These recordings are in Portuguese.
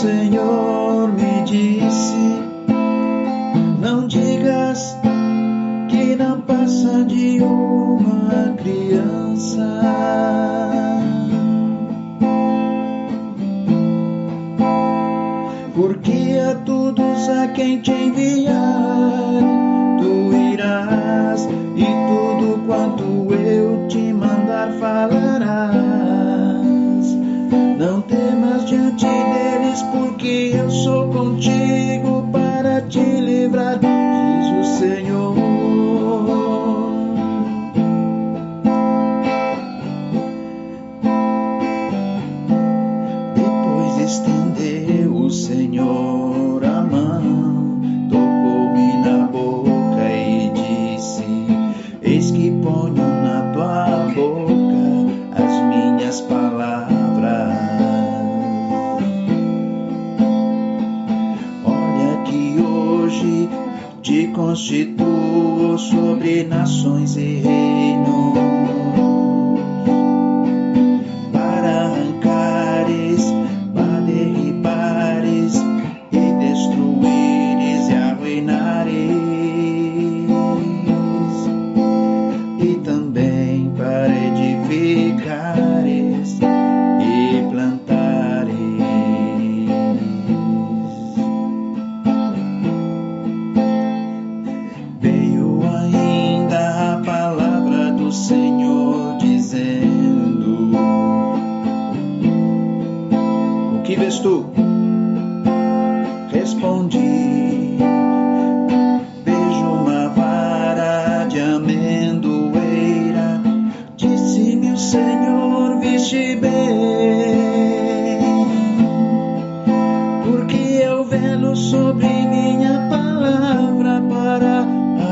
Senhor me disse: não digas que não passa de uma criança, porque a todos a quem te enviar tu irás, e tudo quanto eu te mandar falarás. Não temas diante deles, porque eu sou contigo para te livrar, diz o Senhor. Depois estendeu o Senhor a mão, tocou-me na boca e disse: eis que ponho na tua boca as minhas palavras. Olha que hoje te constituo sobre nações e reinos, para arrancares, para derribares e destruíres e arruinares, e também para edificares e plantares. Veio ainda a palavra do Senhor dizendo: o que vês tu? Respondi: vejo uma vara de amendoeira. Disse-me o Senhor: viste bem, porque eu velo sobre minha palavra para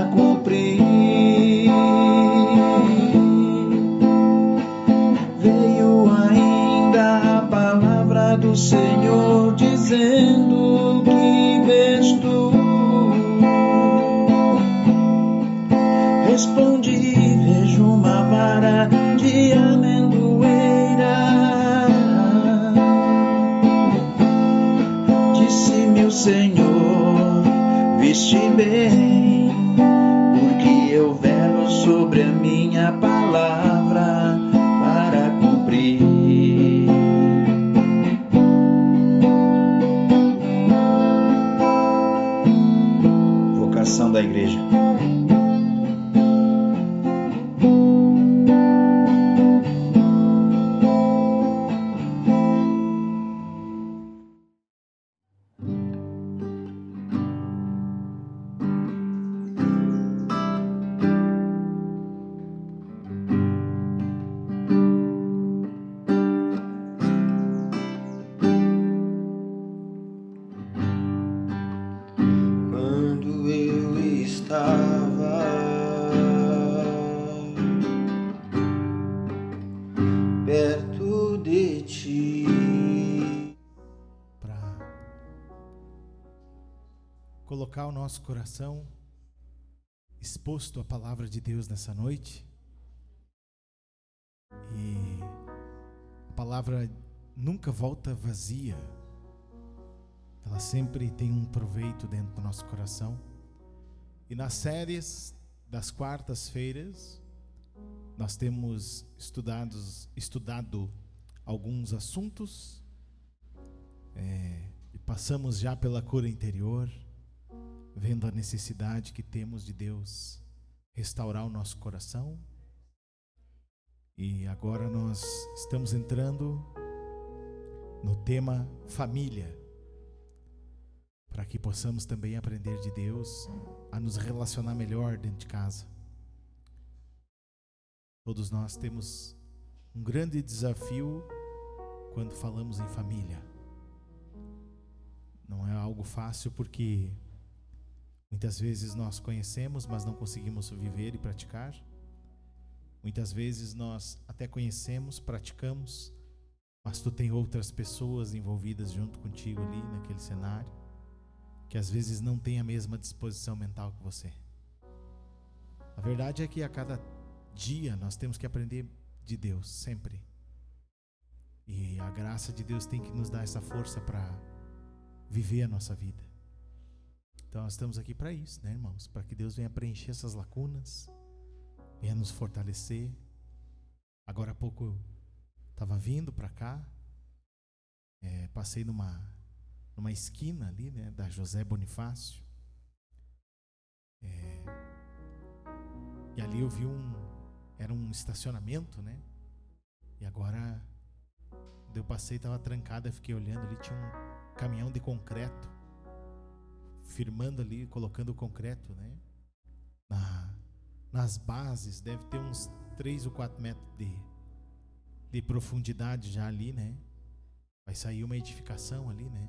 a cumprir. Veio ainda a palavra do Senhor dizendo: que vês tu? Respondi: vejo uma vara de amendoeira. Disse-me o Senhor: viste bem, porque eu velo sobre a minha palavra para cumprir. Vocação da igreja. Quando eu estava perto de ti, para colocar o nosso coração exposto à palavra de Deus nessa noite. E a palavra nunca volta vazia, ela sempre tem um proveito dentro do nosso coração. E nas séries das quartas-feiras nós temos estudado alguns assuntos, e passamos já pela cura interior, vendo a necessidade que temos de Deus restaurar o nosso coração. E agora nós estamos entrando no tema família, para que possamos também aprender de Deus a nos relacionar melhor dentro de casa. Todos nós temos um grande desafio quando falamos em família. Não é algo fácil, porque muitas vezes nós conhecemos, mas não conseguimos viver e praticar. Muitas vezes nós até conhecemos, praticamos, mas tu tem outras pessoas envolvidas junto contigo ali naquele cenário, que às vezes não tem a mesma disposição mental que você. A verdade é que a cada dia nós temos que aprender de Deus, sempre. E a graça de Deus tem que nos dar essa força para viver a nossa vida. Então nós estamos aqui para isso, né, irmãos? Para que Deus venha preencher essas lacunas, venha nos fortalecer. Agora há pouco eu estava vindo para cá, passei numa esquina ali, né, da José Bonifácio, e ali eu vi era um estacionamento, né? E agora eu passei, estava trancado, eu fiquei olhando ali, tinha um caminhão de concreto firmando ali, colocando o concreto, né? Nas bases, deve ter uns 3 ou 4 metros de profundidade já ali, né? Vai sair uma edificação ali, né?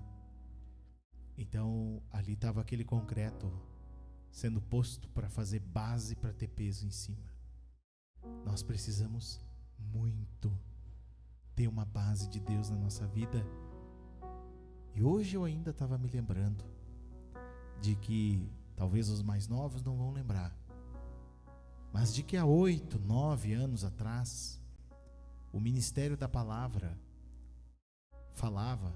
Então ali estava aquele concreto sendo posto para fazer base, para ter peso em cima. Nós precisamos muito ter uma base de Deus na nossa vida. E hoje eu ainda estava me lembrando de que talvez os mais novos não vão lembrar, mas de que há 8, 9 anos atrás o Ministério da Palavra falava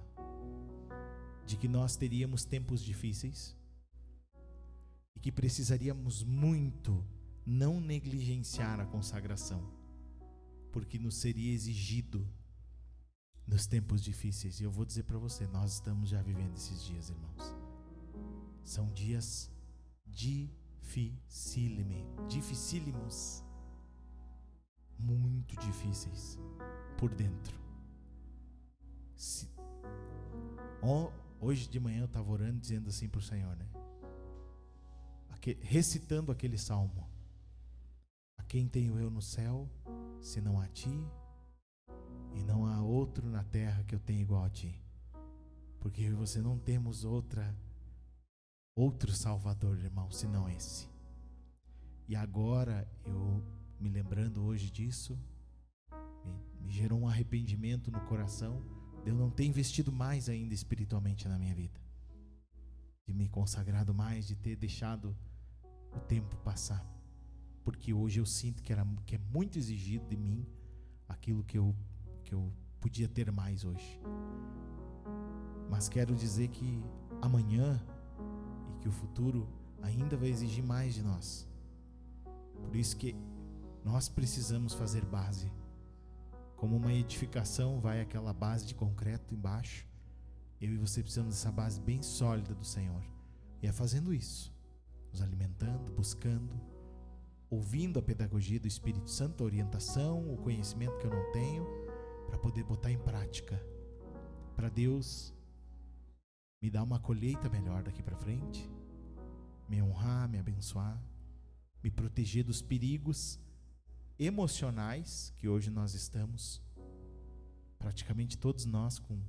de que nós teríamos tempos difíceis e que precisaríamos muito não negligenciar a consagração, porque nos seria exigido nos tempos difíceis. E eu vou dizer para você, nós estamos já vivendo esses dias, irmãos. São dias dificílimos, muito difíceis por dentro. Hoje de manhã eu estava orando, dizendo assim para o Senhor, né? Recitando aquele salmo: a quem tenho eu no céu, senão a ti, e não há outro na terra que eu tenha igual a ti, porque eu e você não temos outro Salvador, irmão, senão esse. E agora, eu me lembrando hoje disso, me gerou um arrependimento no coração de eu não ter investido mais ainda espiritualmente na minha vida, de me consagrado mais, de ter deixado o tempo passar, porque hoje eu sinto que é muito exigido de mim aquilo que eu podia ter mais hoje. Mas quero dizer que amanhã e que o futuro ainda vai exigir mais de nós. Por isso que nós precisamos fazer base. Como uma edificação vai aquela base de concreto embaixo, eu e você precisamos dessa base bem sólida do Senhor. E é fazendo isso, nos alimentando, buscando, ouvindo a pedagogia do Espírito Santo, a orientação, o conhecimento que eu não tenho, para poder botar em prática, para Deus me dar uma colheita melhor daqui para frente, me honrar, me abençoar, me proteger dos perigos emocionais que hoje nós estamos, praticamente todos nós com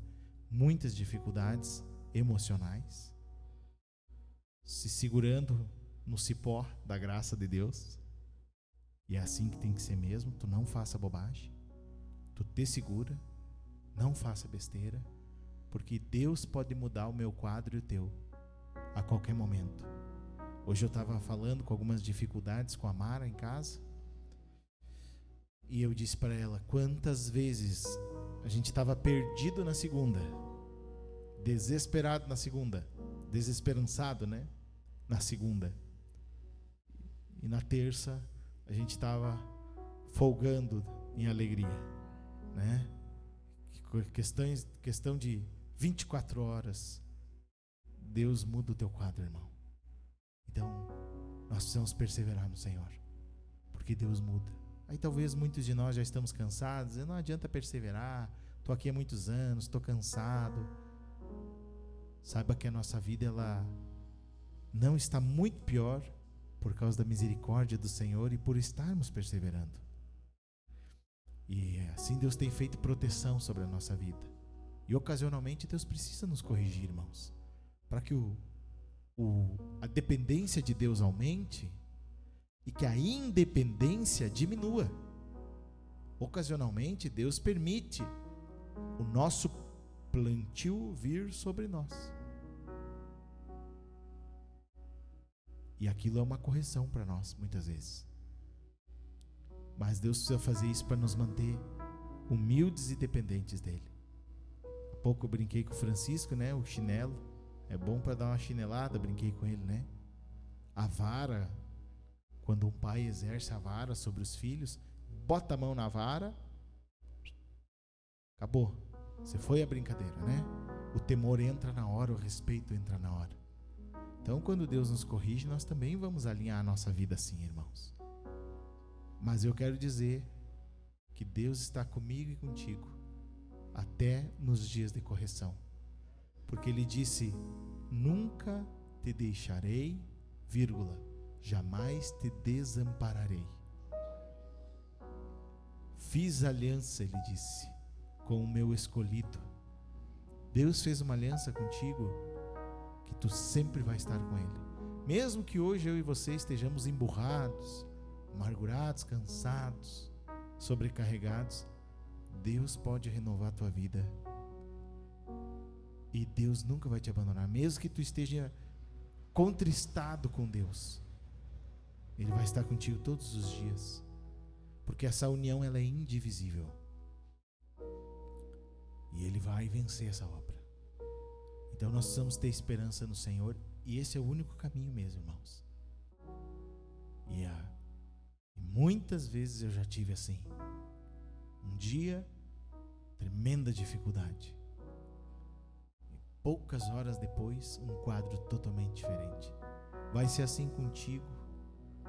muitas dificuldades emocionais, se segurando no cipó da graça de Deus. E é assim que tem que ser mesmo. Tu não faça bobagem, tu te segura, não faça besteira, porque Deus pode mudar o meu quadro e o teu a qualquer momento. Hoje eu estava falando com algumas dificuldades com a Mara em casa, e eu disse para ela quantas vezes a gente estava perdido na segunda, desesperado na segunda, desesperançado, né? Na segunda, e na terça a gente estava folgando em alegria, né? Questão de 24 horas, Deus muda o teu quadro, irmão. Então, nós precisamos perseverar no Senhor, porque Deus muda. Aí talvez muitos de nós já estamos cansados, não adianta perseverar, estou aqui há muitos anos, estou cansado. Saiba que a nossa vida, ela não está muito pior por causa da misericórdia do Senhor e por estarmos perseverando. E assim Deus tem feito proteção sobre a nossa vida. E ocasionalmente Deus precisa nos corrigir, irmãos, para que a dependência de Deus aumente e que a independência diminua. Ocasionalmente Deus permite o nosso plantio vir sobre nós. E aquilo é uma correção para nós, muitas vezes. Mas Deus precisa fazer isso para nos manter humildes e dependentes dEle. Há pouco eu brinquei com o Francisco, né? O chinelo. É bom para dar uma chinelada, brinquei com ele, né? A vara, quando um pai exerce a vara sobre os filhos, bota a mão na vara, acabou. Você foi a brincadeira, né? O temor entra na hora, o respeito entra na hora. Então, quando Deus nos corrige, nós também vamos alinhar a nossa vida assim, irmãos. Mas eu quero dizer que Deus está comigo e contigo até nos dias de correção. Porque Ele disse: nunca te deixarei, vírgula, jamais te desampararei. Fiz aliança, Ele disse, com o meu escolhido. Deus fez uma aliança contigo que tu sempre vai estar com Ele. Mesmo que hoje eu e você estejamos emburrados, amargurados, cansados, sobrecarregados, Deus pode renovar a tua vida. E Deus nunca vai te abandonar. Mesmo que tu esteja contristado com Deus, Ele vai estar contigo todos os dias. Porque essa união, ela é indivisível. E Ele vai vencer essa obra. Então nós precisamos ter esperança no Senhor. E esse é o único caminho mesmo, irmãos. E muitas vezes eu já tive assim. Um dia, tremenda dificuldade. E poucas horas depois, um quadro totalmente diferente. Vai ser assim contigo.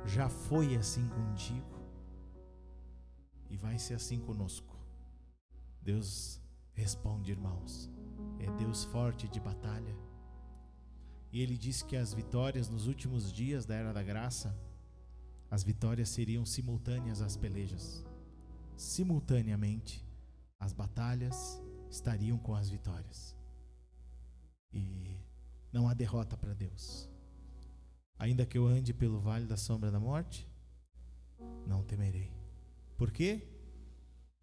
Já foi assim contigo. E vai ser assim conosco. Deus responde, irmãos. É Deus forte de batalha. E Ele disse que as vitórias nos últimos dias da Era da Graça, as vitórias seriam simultâneas às pelejas. Simultaneamente, as batalhas estariam com as vitórias. E não há derrota para Deus. Ainda que eu ande pelo vale da sombra da morte, não temerei. Por quê?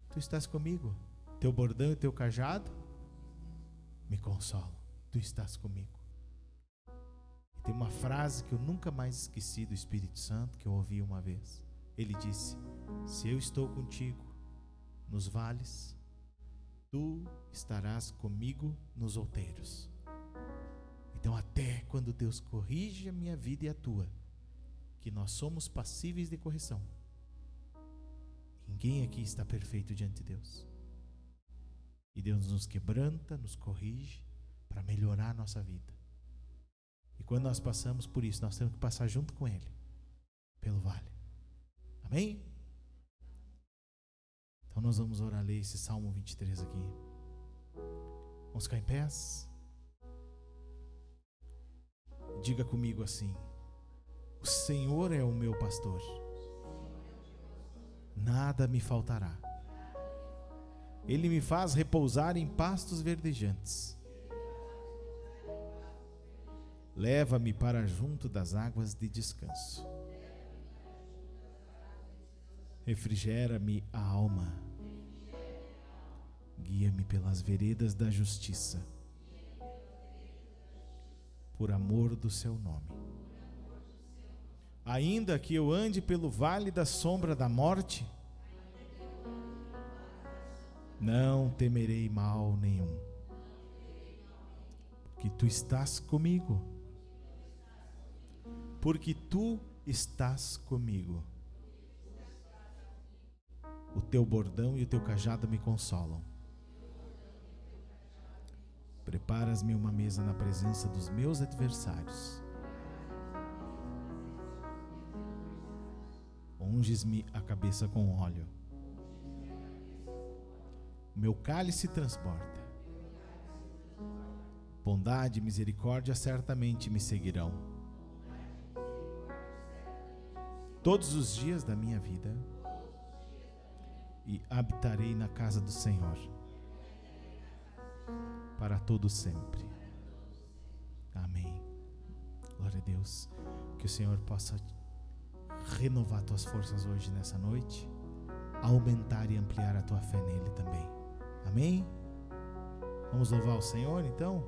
Tu estás comigo. Teu bordão e teu cajado me consolam. Tu estás comigo. E tem uma frase que eu nunca mais esqueci do Espírito Santo, que eu ouvi uma vez. Ele disse: se eu estou contigo nos vales, tu estarás comigo nos outeiros. Então, até quando Deus corrige a minha vida e a tua, que nós somos passíveis de correção, ninguém aqui está perfeito diante de Deus. E Deus nos quebranta, nos corrige para melhorar a nossa vida. E quando nós passamos por isso, nós temos que passar junto com Ele pelo vale. Amém? Então nós vamos orar, ler esse Salmo 23 aqui. Vamos ficar em pés? Diga comigo assim: o Senhor é o meu pastor, nada me faltará. Ele me faz repousar em pastos verdejantes. Leva-me para junto das águas de descanso. Refrigera-me a alma. Guia-me pelas veredas da justiça, por amor do seu nome. Ainda que eu ande pelo vale da sombra da morte, não temerei mal nenhum, porque tu estás comigo. Porque tu estás comigo. O teu bordão e o teu cajado me consolam. Preparas-me uma mesa na presença dos meus adversários. Unges-me a cabeça com óleo. Meu cálice transborda. Bondade e misericórdia certamente me seguirão todos os dias da minha vida, e habitarei na casa do Senhor para todo sempre. Amém. Glória a Deus. Que o Senhor possa renovar tuas forças hoje, nessa noite, aumentar e ampliar a tua fé nele também. Amém? Vamos louvar o Senhor então?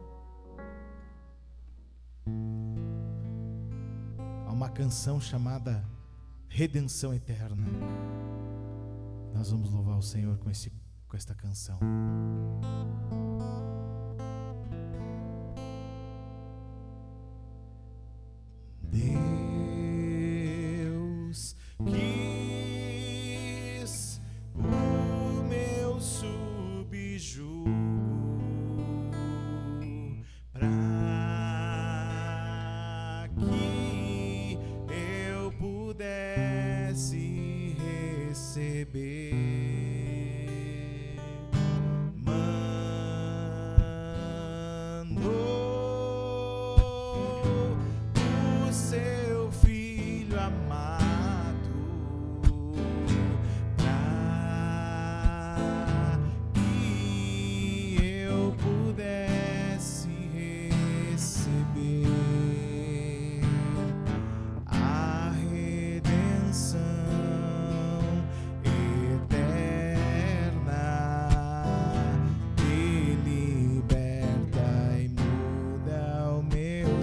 Há uma canção chamada Redenção Eterna. Nós vamos louvar o Senhor com esta canção.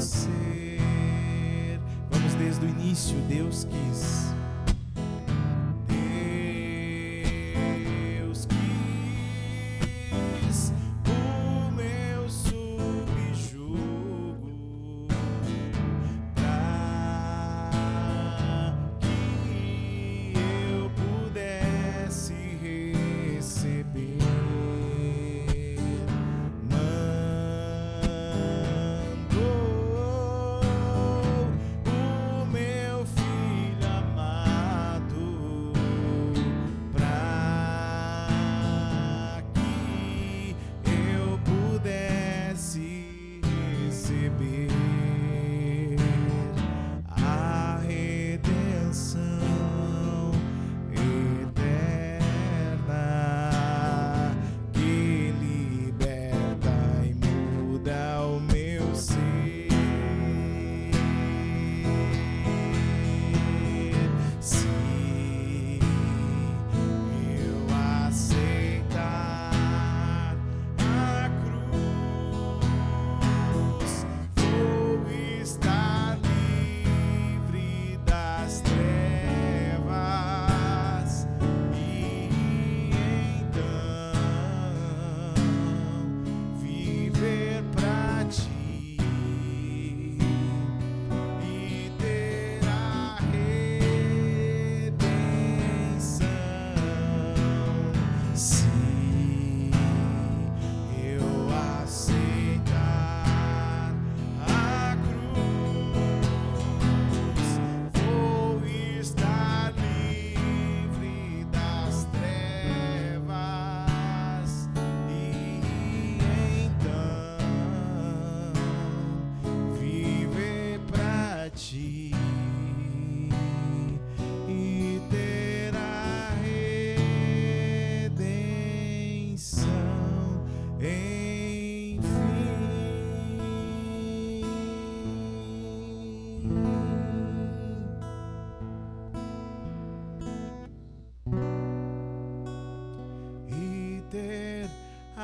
ser. Vamos desde o início, Deus quis. Deus quis o meu subjugo para que eu pudesse receber.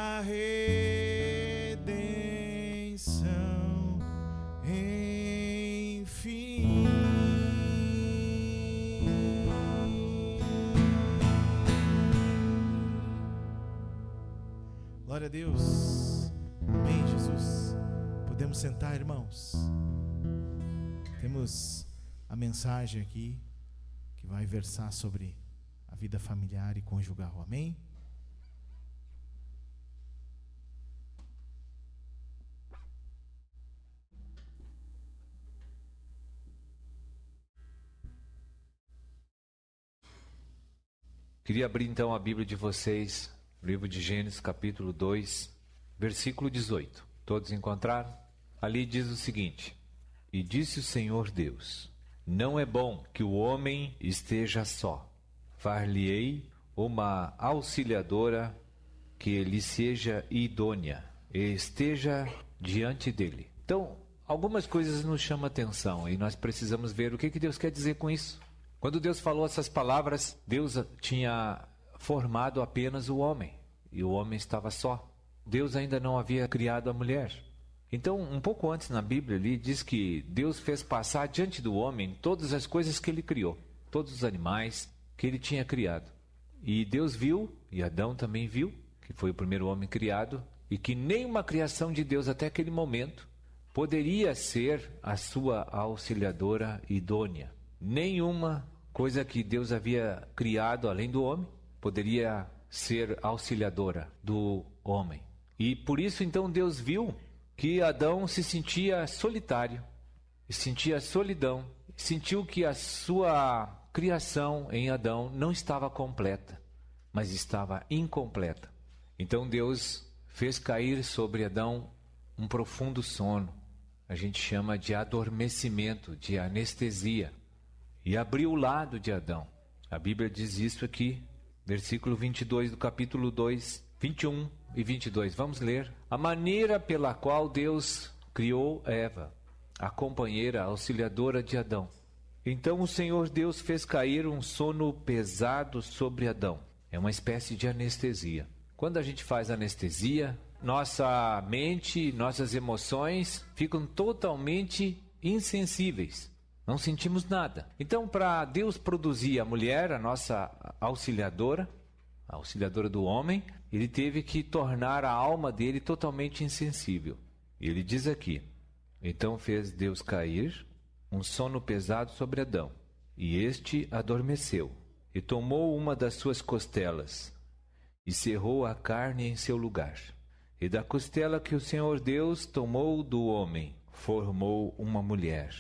A redenção, enfim. Glória a Deus. Amém, Jesus. Podemos sentar, irmãos. Temos a mensagem aqui que vai versar sobre a vida familiar e conjugal. Amém? Queria abrir então a Bíblia de vocês, livro de Gênesis, capítulo 2, versículo 18. Todos encontraram? Ali diz o seguinte: E disse o Senhor Deus: Não é bom que o homem esteja só. Far-lhe-ei uma auxiliadora que lhe seja idônea e esteja diante dele. Então, algumas coisas nos chamam a atenção e nós precisamos ver o que Deus quer dizer com isso. Quando Deus falou essas palavras, Deus tinha formado apenas o homem, e o homem estava só. Deus ainda não havia criado a mulher. Então, um pouco antes na Bíblia, ali diz que Deus fez passar diante do homem todas as coisas que ele criou, todos os animais que ele tinha criado. E Deus viu, e Adão também viu, que foi o primeiro homem criado, e que nenhuma criação de Deus até aquele momento poderia ser a sua auxiliadora idônea. Nenhuma coisa que Deus havia criado além do homem poderia ser auxiliadora do homem. E por isso então Deus viu que Adão se sentia solitário, sentia solidão, sentiu que a sua criação em Adão não estava completa, mas estava incompleta. Então Deus fez cair sobre Adão um profundo sono. A gente chama de adormecimento, de anestesia. E abriu o lado de Adão. A Bíblia diz isso aqui, versículo 22 do capítulo 2, 21 e 22. Vamos ler. A maneira pela qual Deus criou Eva, a companheira auxiliadora de Adão. Então o Senhor Deus fez cair um sono pesado sobre Adão. É uma espécie de anestesia. Quando a gente faz anestesia, nossa mente, nossas emoções ficam totalmente insensíveis. Não sentimos nada. Então, para Deus produzir a mulher, a nossa auxiliadora, a auxiliadora do homem, ele teve que tornar a alma dele totalmente insensível. Ele diz aqui: então fez Deus cair um sono pesado sobre Adão, e este adormeceu, e tomou uma das suas costelas, e cerrou a carne em seu lugar. E da costela que o Senhor Deus tomou do homem, formou uma mulher,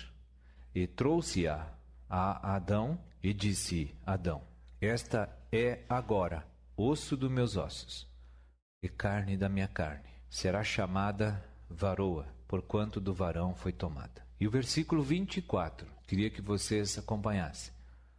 e trouxe-a a Adão, e disse: Adão, esta é agora osso dos meus ossos, e carne da minha carne. Será chamada varoa, porquanto do varão foi tomada. E o versículo 24, queria que vocês acompanhassem.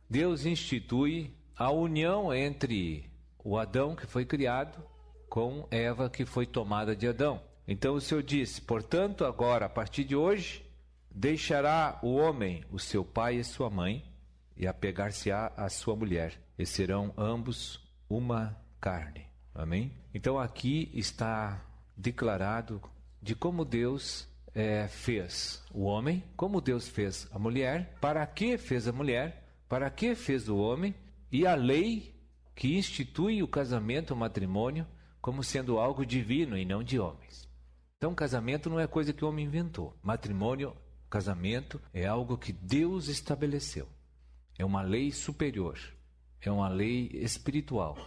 Deus institui a união entre o Adão que foi criado com Eva que foi tomada de Adão. Então o Senhor disse: portanto, agora, a partir de hoje, deixará o homem o seu pai e sua mãe, e apegar-se-á à sua mulher, e serão ambos uma carne. Amém? Então aqui está declarado de como Deus fez o homem, como Deus fez a mulher, para que fez a mulher, para que fez o homem, e a lei que institui o casamento, o matrimônio, como sendo algo divino e não de homens. Então casamento não é coisa que o homem inventou. Matrimônio, casamento, é algo que Deus estabeleceu. É uma lei superior, é uma lei espiritual.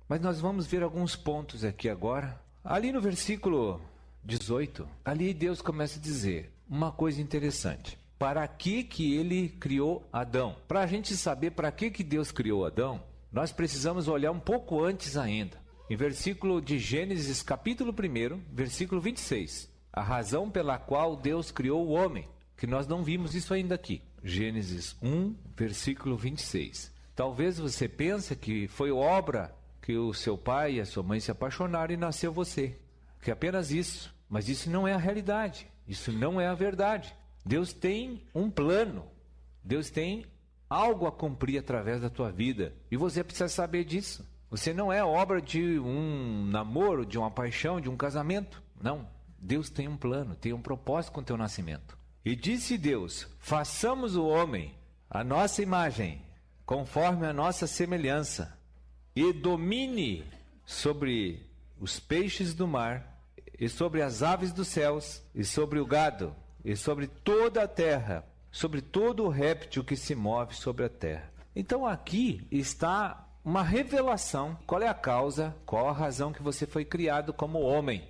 Mas nós vamos ver alguns pontos aqui agora. Ali no versículo 18, ali Deus começa a dizer uma coisa interessante. Para que ele criou Adão? Para a gente saber para que Deus criou Adão, nós precisamos olhar um pouco antes ainda. Em versículo de Gênesis, capítulo 1, versículo 26. A razão pela qual Deus criou o homem, que nós não vimos isso ainda aqui. Gênesis 1, versículo 26. Talvez você pense que foi obra que o seu pai e a sua mãe se apaixonaram e nasceu você. Que é apenas isso. Mas isso não é a realidade. Isso não é a verdade. Deus tem um plano. Deus tem algo a cumprir através da tua vida. E você precisa saber disso. Você não é obra de um namoro, de uma paixão, de um casamento. Não. Deus tem um plano, tem um propósito com o teu nascimento. E disse Deus: façamos o homem a nossa imagem, conforme a nossa semelhança, e domine sobre os peixes do mar, e sobre as aves dos céus, e sobre o gado, e sobre toda a terra, sobre todo o réptil que se move sobre a terra. Então aqui está uma revelação. Qual é a causa, qual a razão que você foi criado como homem?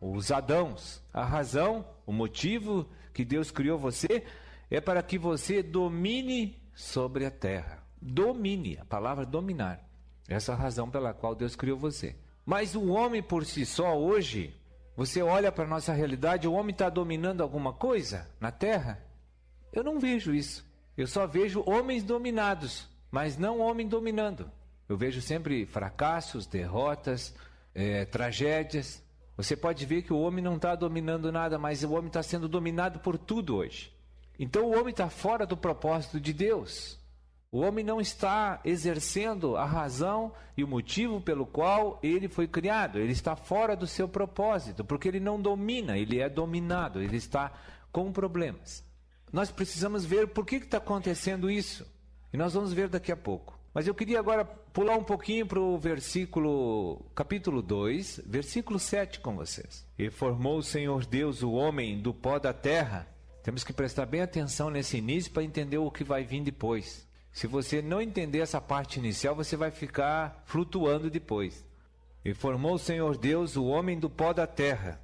Os Adãos. A razão, o motivo que Deus criou você é para que você domine sobre a terra. Domine, a palavra dominar. Essa é a razão pela qual Deus criou você. Mas o homem por si só hoje, você olha para a nossa realidade, o homem está dominando alguma coisa na terra? Eu não vejo isso. Eu só vejo homens dominados, mas não homem dominando. Eu vejo sempre fracassos, derrotas, tragédias. Você pode ver que o homem não está dominando nada, mas o homem está sendo dominado por tudo hoje. Então o homem está fora do propósito de Deus. O homem não está exercendo a razão e o motivo pelo qual ele foi criado. Ele está fora do seu propósito, porque ele não domina, ele é dominado, ele está com problemas. Nós precisamos ver por que está acontecendo isso. E nós vamos ver daqui a pouco. Mas eu queria agora pular um pouquinho para o capítulo 2, versículo 7 com vocês. E formou o Senhor Deus o homem do pó da terra. Temos que prestar bem atenção nesse início para entender o que vai vir depois. Se você não entender essa parte inicial, você vai ficar flutuando depois. E formou o Senhor Deus o homem do pó da terra,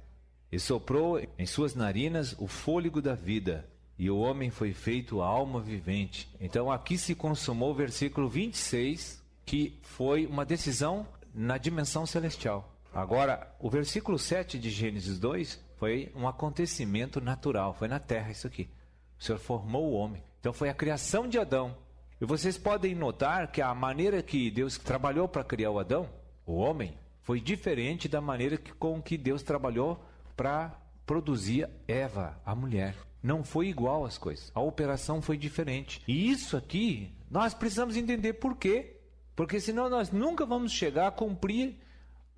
e soprou em suas narinas o fôlego da vida. E o homem foi feito alma vivente. Então aqui se consumou o versículo 26, que foi uma decisão na dimensão celestial. Agora, o versículo 7 de Gênesis 2 foi um acontecimento natural, foi na terra isso aqui. O Senhor formou o homem. Então foi a criação de Adão. E vocês podem notar que a maneira que Deus trabalhou para criar o Adão, o homem, foi diferente da maneira com que Deus trabalhou para produzir Eva, a mulher. Não foi igual as coisas. A operação foi diferente. E isso aqui, nós precisamos entender por quê. Porque senão nós nunca vamos chegar a cumprir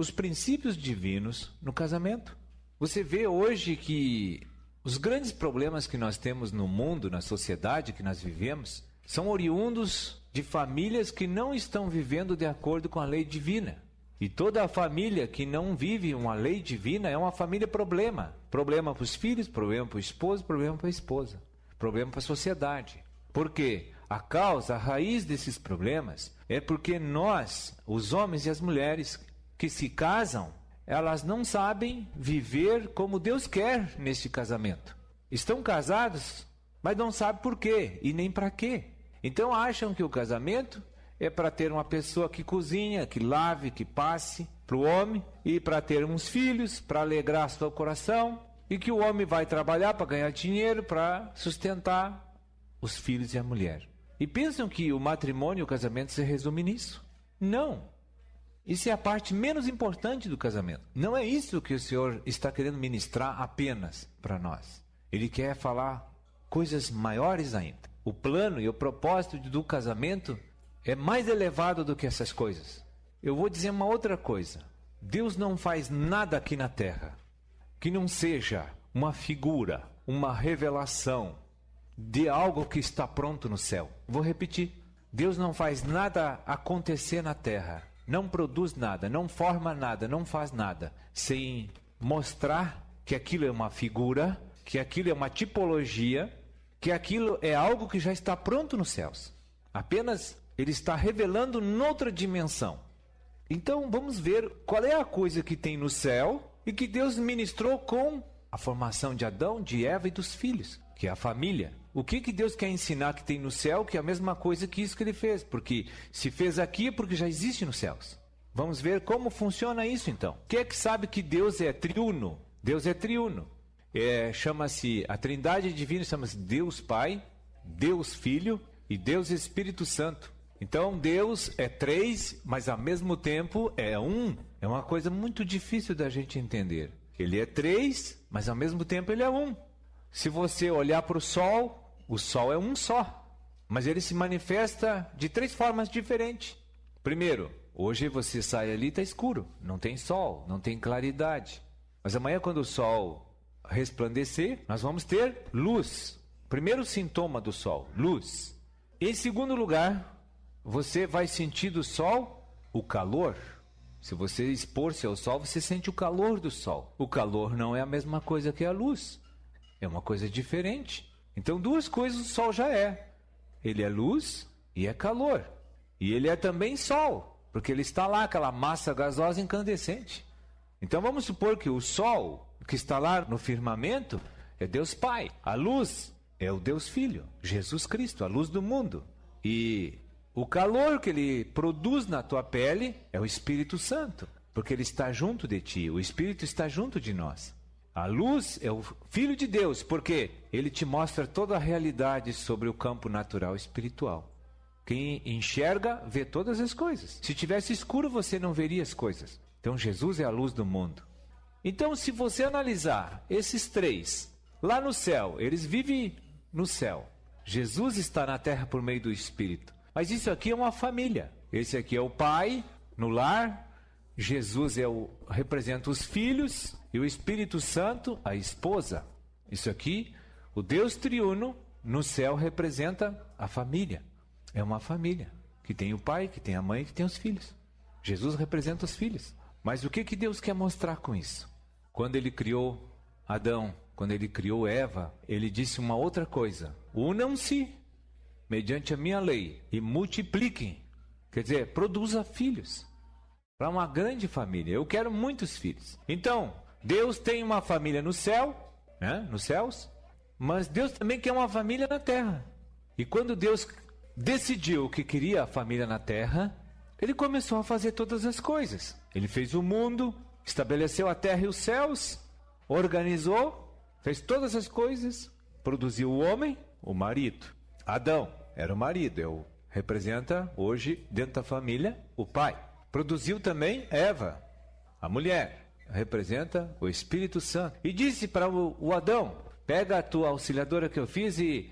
os princípios divinos no casamento. Você vê hoje que os grandes problemas que nós temos no mundo, na sociedade que nós vivemos, são oriundos de famílias que não estão vivendo de acordo com a lei divina. E toda a família que não vive uma lei divina é uma família problema. Problema para os filhos, problema para o esposo, problema para a esposa. Problema para a sociedade. Por quê? A causa, a raiz desses problemas é porque nós, os homens e as mulheres que se casam, elas não sabem viver como Deus quer neste casamento. Estão casados, mas não sabem por quê e nem para quê. Então acham que o casamento é para ter uma pessoa que cozinha, que lave, que passe para o homem, e para ter uns filhos, para alegrar seu coração, e que o homem vai trabalhar para ganhar dinheiro, para sustentar os filhos e a mulher. E pensam que o matrimônio e o casamento se resume nisso. Não. Isso é a parte menos importante do casamento. Não é isso que o Senhor está querendo ministrar apenas para nós. Ele quer falar coisas maiores ainda. O plano e o propósito do casamento é mais elevado do que essas coisas. Eu vou dizer uma outra coisa. Deus não faz nada aqui na terra que não seja uma figura, uma revelação de algo que está pronto no céu. Vou repetir. Deus não faz nada acontecer na terra. Não produz nada, não forma nada, não faz nada, sem mostrar que aquilo é uma figura, que aquilo é uma tipologia, que aquilo é algo que já está pronto nos céus. Apenas ele está revelando noutra dimensão. Então vamos ver qual é a coisa que tem no céu e que Deus ministrou com a formação de Adão, de Eva e dos filhos, que é a família. O que Deus quer ensinar que tem no céu, que é a mesma coisa que isso que ele fez. Porque se fez aqui é porque já existe nos céus. Vamos ver como funciona isso então. Quem é que sabe que Deus é triuno? Deus é triuno. Chama-se, a trindade divina chama-se Deus Pai, Deus Filho e Deus Espírito Santo. Então Deus é três, mas ao mesmo tempo é um. É uma coisa muito difícil da gente entender. Ele é três, mas ao mesmo tempo ele é um. Se você olhar para o Sol é um só, mas ele se manifesta de três formas diferentes. Primeiro, hoje você sai ali e está escuro, não tem sol, não tem claridade. Mas amanhã, quando o sol resplandecer, nós vamos ter luz. Primeiro sintoma do sol, luz. Em segundo lugar, você vai sentir do sol o calor. Se você expor-se ao sol, você sente o calor do sol. O calor não é a mesma coisa que a luz. É uma coisa diferente. Então, duas coisas o sol já é. Ele é luz e é calor. E ele é também sol, porque ele está lá, aquela massa gasosa incandescente. Então, vamos supor que o sol que está lá no firmamento é Deus Pai. A luz é o Deus Filho, Jesus Cristo, a luz do mundo. E o calor que ele produz na tua pele é o Espírito Santo, porque ele está junto de ti, o Espírito está junto de nós. A luz é o Filho de Deus, porque ele te mostra toda a realidade sobre o campo natural e espiritual. Quem enxerga, vê todas as coisas. Se tivesse escuro, você não veria as coisas. Então, Jesus é a luz do mundo. Então, se você analisar esses três, lá no céu, eles vivem no céu. Jesus está na terra por meio do Espírito. Mas isso aqui é uma família. Esse aqui é o pai, no lar. Jesus representa os filhos e o Espírito Santo, a esposa. Isso aqui, o Deus triuno, no céu representa a família. É uma família que tem o pai, que tem a mãe, que tem os filhos. Jesus representa os filhos. Mas o que Deus quer mostrar com isso? Quando ele criou Adão, quando ele criou Eva, ele disse uma outra coisa. Unam-se mediante a minha lei e multipliquem. Quer dizer, produza filhos. Para uma grande família. Eu quero muitos filhos. Então, Deus tem uma família no céu, né? Nos céus, mas Deus também quer uma família na terra. E quando Deus decidiu que queria a família na terra, ele começou a fazer todas as coisas. Ele fez o mundo, estabeleceu a terra e os céus, organizou, fez todas as coisas, produziu o homem, o marido. Adão era o marido, representa hoje dentro da família o pai. Produziu também Eva, a mulher, representa o Espírito Santo. E disse para o Adão, pega a tua auxiliadora que eu fiz e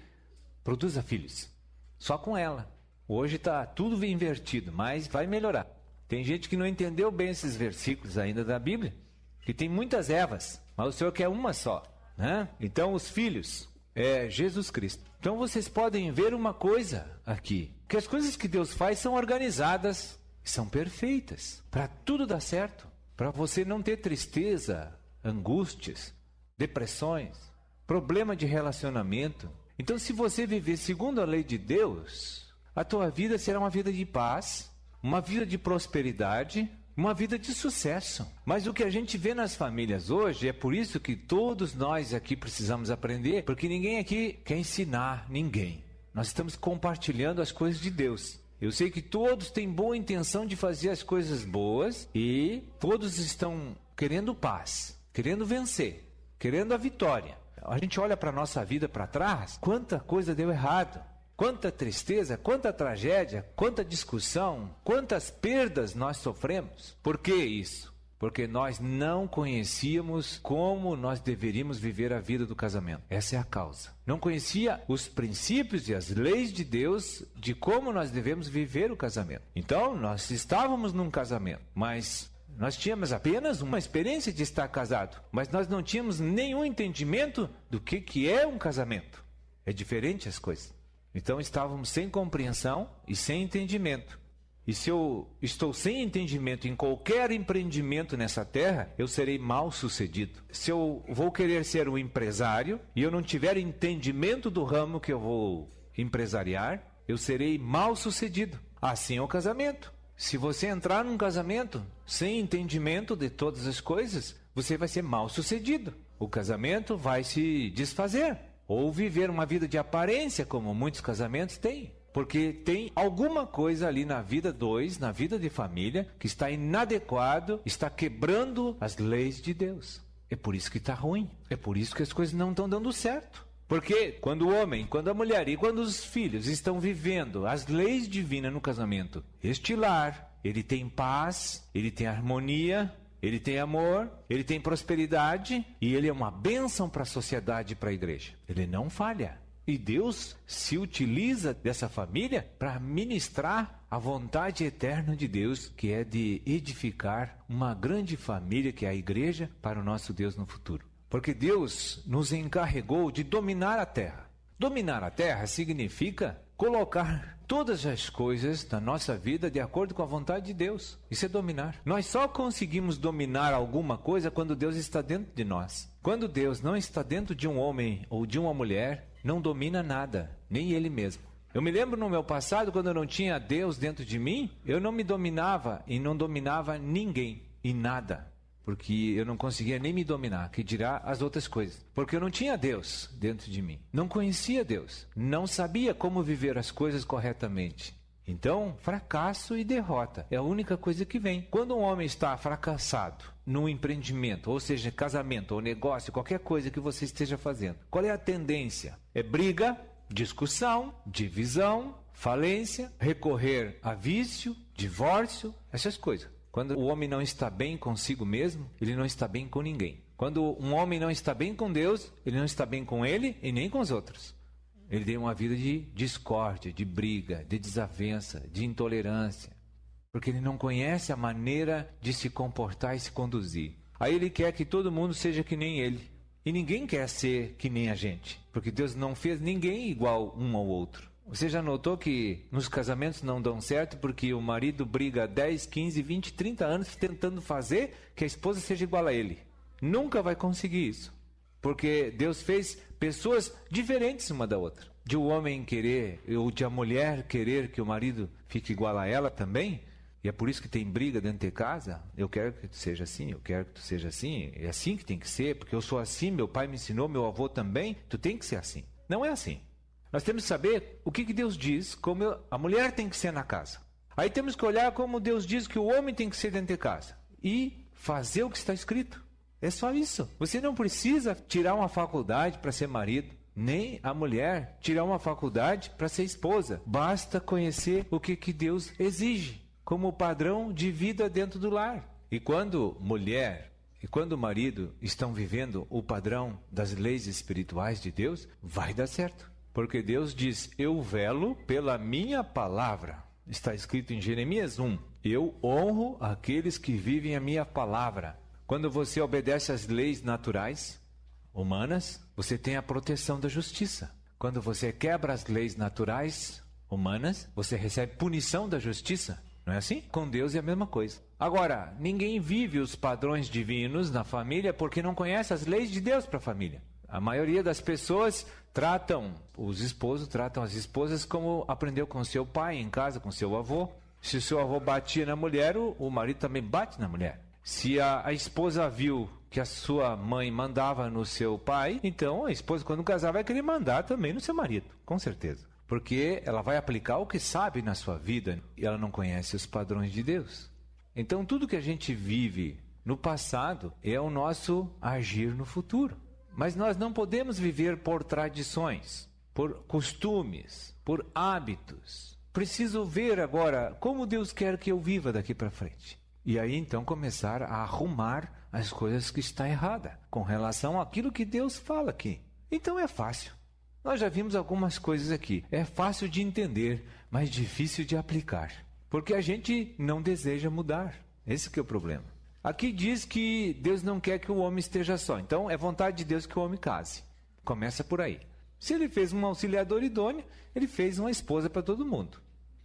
produza filhos. Só com ela. Hoje está tudo invertido, mas vai melhorar. Tem gente que não entendeu bem esses versículos ainda da Bíblia, que tem muitas Evas, mas o Senhor quer uma só, né? Então os filhos é Jesus Cristo. Então vocês podem ver uma coisa aqui, que as coisas que Deus faz são organizadas, são perfeitas, para tudo dar certo, para você não ter tristeza, angústias, depressões, problema de relacionamento. Então se você viver segundo a lei de Deus, a tua vida será uma vida de paz, uma vida de prosperidade, uma vida de sucesso. Mas o que a gente vê nas famílias hoje, é por isso que todos nós aqui precisamos aprender, porque ninguém aqui quer ensinar ninguém. Nós estamos compartilhando as coisas de Deus. Eu sei que todos têm boa intenção de fazer as coisas boas e todos estão querendo paz, querendo vencer, querendo a vitória. A gente olha para a nossa vida para trás, quanta coisa deu errado. Quanta tristeza, quanta tragédia, quanta discussão, quantas perdas nós sofremos. Por que isso? Porque nós não conhecíamos como nós deveríamos viver a vida do casamento. Essa é a causa. Não conhecia os princípios e as leis de Deus de como nós devemos viver o casamento. Então, nós estávamos num casamento, mas nós tínhamos apenas uma experiência de estar casado, mas nós não tínhamos nenhum entendimento do que é um casamento. É diferente as coisas. Então estávamos sem compreensão e sem entendimento. E se eu estou sem entendimento em qualquer empreendimento nessa terra, eu serei mal sucedido. Se eu vou querer ser um empresário e eu não tiver entendimento do ramo que eu vou empresariar, eu serei mal sucedido. Assim é o casamento. Se você entrar num casamento sem entendimento de todas as coisas, você vai ser mal sucedido. O casamento vai se desfazer. Ou viver uma vida de aparência, como muitos casamentos têm. Porque tem alguma coisa ali na vida na vida de família, que está inadequado, está quebrando as leis de Deus. É por isso que está ruim. É por isso que as coisas não estão dando certo. Porque quando o homem, quando a mulher e quando os filhos estão vivendo as leis divinas no casamento, este lar, ele tem paz, ele tem harmonia, ele tem amor, ele tem prosperidade e ele é uma bênção para a sociedade e para a igreja. Ele não falha. E Deus se utiliza dessa família para ministrar a vontade eterna de Deus, que é de edificar uma grande família, que é a igreja, para o nosso Deus no futuro. Porque Deus nos encarregou de dominar a terra. Dominar a terra significa colocar todas as coisas da nossa vida de acordo com a vontade de Deus. Isso é dominar. Nós só conseguimos dominar alguma coisa quando Deus está dentro de nós. Quando Deus não está dentro de um homem ou de uma mulher, não domina nada, nem ele mesmo. Eu me lembro no meu passado, quando eu não tinha Deus dentro de mim, eu não me dominava e não dominava ninguém e nada. Porque eu não conseguia nem me dominar, que dirá as outras coisas. Porque eu não tinha Deus dentro de mim. Não conhecia Deus. Não sabia como viver as coisas corretamente. Então, fracasso e derrota é a única coisa que vem. Quando um homem está fracassado num empreendimento, ou seja, casamento ou negócio, qualquer coisa que você esteja fazendo, qual é a tendência? É briga, discussão, divisão, falência, recorrer a vício, divórcio, essas coisas. Quando o homem não está bem consigo mesmo, ele não está bem com ninguém. Quando um homem não está bem com Deus, ele não está bem com ele e nem com os outros. Ele tem uma vida de discórdia, de briga, de desavença, de intolerância. Porque ele não conhece a maneira de se comportar e se conduzir. Aí ele quer que todo mundo seja que nem ele. E ninguém quer ser que nem a gente. Porque Deus não fez ninguém igual um ao outro. Você já notou que nos casamentos não dão certo porque o marido briga 10, 15, 20, 30 anos tentando fazer que a esposa seja igual a ele? Nunca vai conseguir isso. Porque Deus fez pessoas diferentes uma da outra. De o homem querer, ou de a mulher querer que o marido fique igual a ela também. E é por isso que tem briga dentro de casa. Eu quero que tu seja assim, eu quero que tu seja assim. É assim que tem que ser, porque eu sou assim, meu pai me ensinou, meu avô também. Tu tem que ser assim. Não é assim. Nós temos que saber o que Deus diz, como a mulher tem que ser na casa. Aí temos que olhar como Deus diz que o homem tem que ser dentro de casa. E fazer o que está escrito. É só isso. Você não precisa tirar uma faculdade para ser marido. Nem a mulher tirar uma faculdade para ser esposa. Basta conhecer o que Deus exige como padrão de vida dentro do lar. E quando mulher e quando o marido estão vivendo o padrão das leis espirituais de Deus, vai dar certo. Porque Deus diz, eu velo pela minha palavra. Está escrito em Jeremias 1. Eu honro aqueles que vivem a minha palavra. Quando você obedece às leis naturais, humanas, você tem a proteção da justiça. Quando você quebra as leis naturais, humanas, você recebe punição da justiça. Não é assim? Com Deus é a mesma coisa. Agora, ninguém vive os padrões divinos na família porque não conhece as leis de Deus para a família. A maioria das pessoas os esposos tratam as esposas como aprendeu com seu pai em casa, com seu avô. Se o seu avô batia na mulher, o marido também bate na mulher. Se a esposa viu que a sua mãe mandava no seu pai, então a esposa, quando casar, vai querer mandar também no seu marido, com certeza. Porque ela vai aplicar o que sabe na sua vida e ela não conhece os padrões de Deus. Então, tudo que a gente vive no passado é o nosso agir no futuro. Mas nós não podemos viver por tradições, por costumes, por hábitos. Preciso ver agora como Deus quer que eu viva daqui para frente. E aí, então, começar a arrumar as coisas que estão erradas com relação àquilo que Deus fala aqui. Então, é fácil. Nós já vimos algumas coisas aqui. É fácil de entender, mas difícil de aplicar. Porque a gente não deseja mudar. Esse que é o problema. Aqui diz que Deus não quer que o homem esteja só. Então, é vontade de Deus que o homem case. Começa por aí. Se ele fez um auxiliador idôneo, ele fez uma esposa para todo mundo.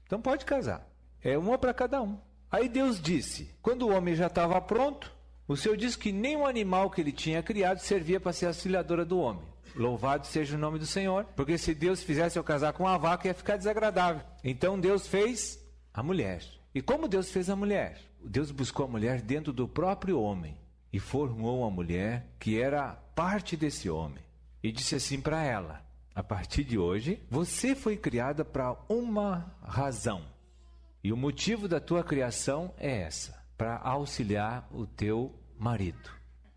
Então, pode casar. É uma para cada um. Aí Deus disse, quando o homem já estava pronto, o Senhor disse que nenhum animal que ele tinha criado servia para ser auxiliadora do homem. Louvado seja o nome do Senhor, porque se Deus fizesse eu casar com uma vaca, ia ficar desagradável. Então Deus fez a mulher. E como Deus fez a mulher? Deus buscou a mulher dentro do próprio homem e formou uma mulher que era parte desse homem. E disse assim para ela, a partir de hoje, você foi criada para uma razão. E o motivo da tua criação é essa, para auxiliar o teu marido.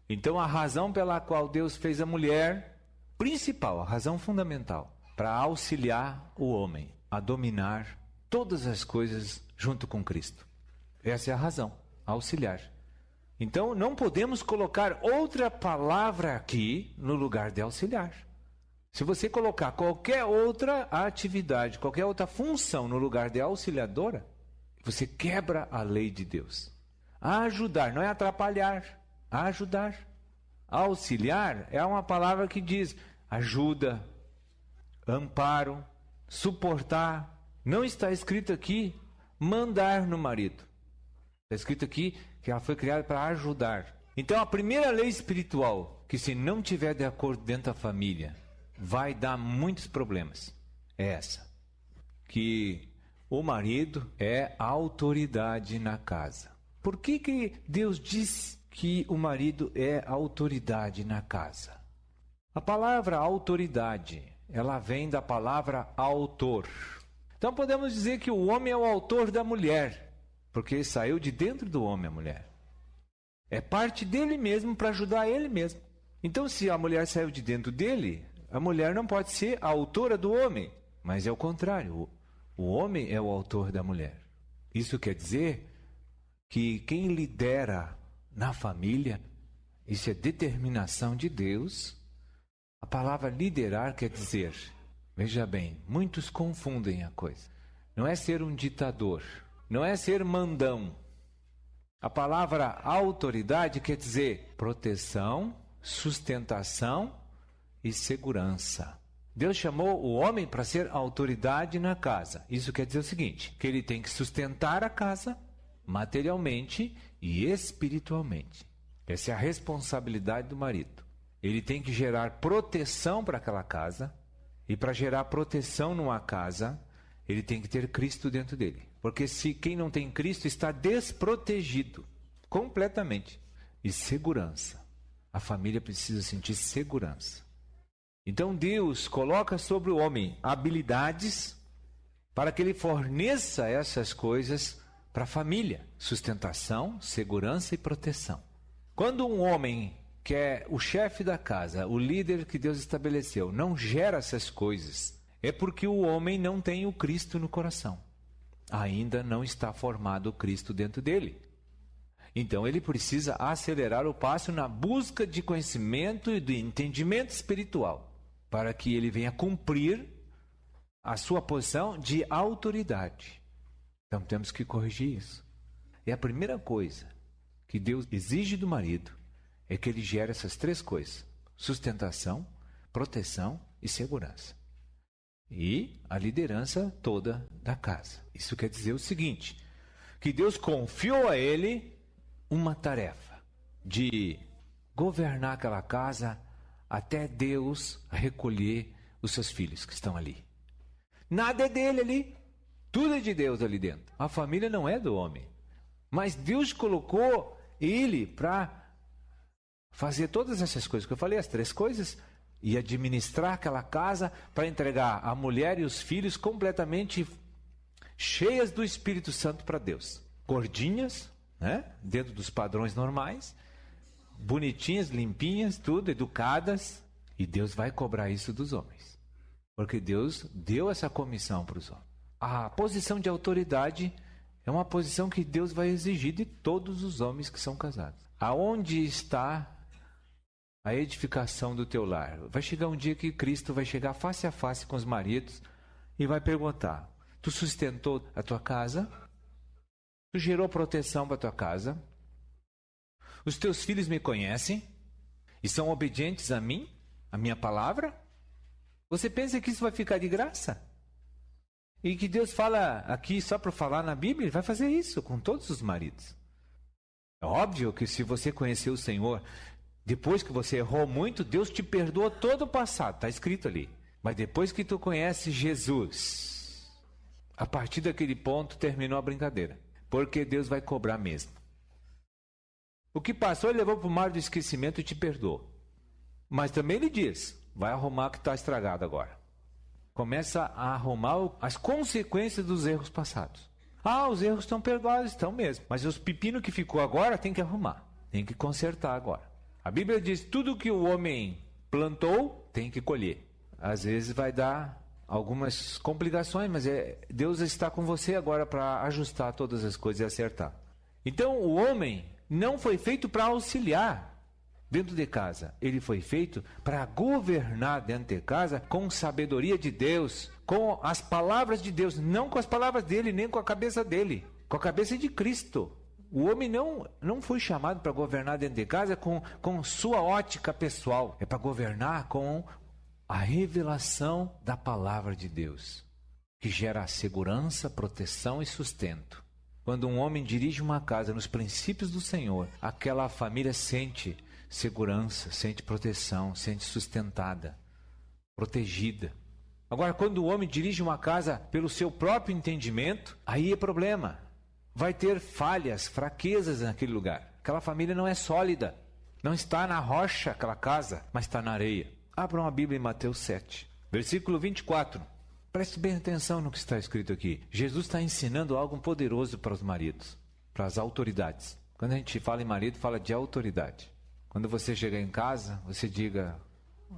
Então a razão pela qual Deus fez a mulher principal, a razão fundamental, para auxiliar o homem a dominar todas as coisas junto com Cristo. Essa é a razão, auxiliar. Então não podemos colocar outra palavra aqui no lugar de auxiliar. Se você colocar qualquer outra atividade, qualquer outra função no lugar de auxiliadora, você quebra a lei de Deus. Ajudar, não é atrapalhar, ajudar. Auxiliar é uma palavra que diz ajuda, amparo, suportar. Não está escrito aqui mandar no marido. Está escrito aqui que ela foi criada para ajudar. Então a primeira lei espiritual, que se não tiver de acordo dentro da família, vai dar muitos problemas, é essa. Que o marido é autoridade na casa. Por que Deus diz que o marido é autoridade na casa? A palavra autoridade, ela vem da palavra autor. Então podemos dizer que o homem é o autor da mulher, porque saiu de dentro do homem a mulher. É parte dele mesmo para ajudar ele mesmo. Então se a mulher saiu de dentro dele, a mulher não pode ser a autora do homem, mas é o contrário. O homem é o autor da mulher. Isso quer dizer que quem lidera na família, isso é determinação de Deus. A palavra liderar quer dizer, veja bem, muitos confundem a coisa. Não é ser um ditador, não é ser mandão. A palavra autoridade quer dizer proteção, sustentação e segurança. Deus chamou o homem para ser autoridade na casa. Isso quer dizer o seguinte, que ele tem que sustentar a casa materialmente e espiritualmente. Essa é a responsabilidade do marido. Ele tem que gerar proteção para aquela casa, e para gerar proteção numa casa, ele tem que ter Cristo dentro dele. Porque se quem não tem Cristo está desprotegido completamente. E segurança. A família precisa sentir segurança. Então Deus coloca sobre o homem habilidades para que ele forneça essas coisas para a família. Sustentação, segurança e proteção. Quando um homem que é o chefe da casa, o líder que Deus estabeleceu, não gera essas coisas, é porque o homem não tem o Cristo no coração. Ainda não está formado o Cristo dentro dele. Então ele precisa acelerar o passo na busca de conhecimento e de entendimento espiritual, para que ele venha cumprir a sua posição de autoridade. Então temos que corrigir isso. E a primeira coisa que Deus exige do marido é que ele gere essas 3 coisas: sustentação, proteção e segurança. E a liderança toda da casa. Isso quer dizer o seguinte, que Deus confiou a ele uma tarefa de governar aquela casa até Deus recolher os seus filhos que estão ali. Nada é dele ali, tudo é de Deus ali dentro. A família não é do homem, mas Deus colocou ele para fazer todas essas coisas que eu falei, as 3 coisas, e administrar aquela casa para entregar a mulher e os filhos completamente cheias do Espírito Santo para Deus. Gordinhas, né? Dentro dos padrões normais, bonitinhas, limpinhas, tudo, educadas. E Deus vai cobrar isso dos homens, porque Deus deu essa comissão para os homens. A posição de autoridade é uma posição que Deus vai exigir de todos os homens que são casados. Aonde está a edificação do teu lar? Vai chegar um dia que Cristo vai chegar face a face com os maridos e vai perguntar: tu sustentou a tua casa? Tu gerou proteção para a tua casa? Os teus filhos me conhecem e são obedientes a mim, a minha palavra? Você pensa que isso vai ficar de graça? E que Deus fala aqui só para falar na Bíblia? Ele vai fazer isso com todos os maridos. É óbvio que se você conhecer o Senhor, depois que você errou muito, Deus te perdoa todo o passado, está escrito ali. Mas depois que tu conhece Jesus, a partir daquele ponto terminou a brincadeira, porque Deus vai cobrar mesmo. O que passou ele levou para o mar do esquecimento e te perdoou. Mas também ele diz: vai arrumar o que está estragado agora. Começa a arrumar as consequências dos erros passados. Ah, os erros estão perdoados, estão mesmo. Mas os pepinos que ficou agora tem que arrumar, tem que consertar agora. A Bíblia diz: tudo que o homem plantou tem que colher. Às vezes vai dar algumas complicações, mas Deus está com você agora para ajustar todas as coisas e acertar. Então o homem não foi feito para auxiliar dentro de casa. Ele foi feito para governar dentro de casa com sabedoria de Deus, com as palavras de Deus, não com as palavras dele, nem com a cabeça dele, com a cabeça de Cristo. O homem não foi chamado para governar dentro de casa com sua ótica pessoal. É para governar com a revelação da palavra de Deus, que gera segurança, proteção e sustento. Quando um homem dirige uma casa nos princípios do Senhor, aquela família sente segurança, sente proteção, sente sustentada, protegida. Agora, quando o homem dirige uma casa pelo seu próprio entendimento, aí é problema. Vai ter falhas, fraquezas naquele lugar. Aquela família não é sólida. Não está na rocha aquela casa, mas está na areia. Abram a Bíblia em Mateus 7, versículo 24. Preste bem atenção no que está escrito aqui. Jesus está ensinando algo poderoso para os maridos, para as autoridades. Quando a gente fala em marido, fala de autoridade. Quando você chegar em casa, você diga,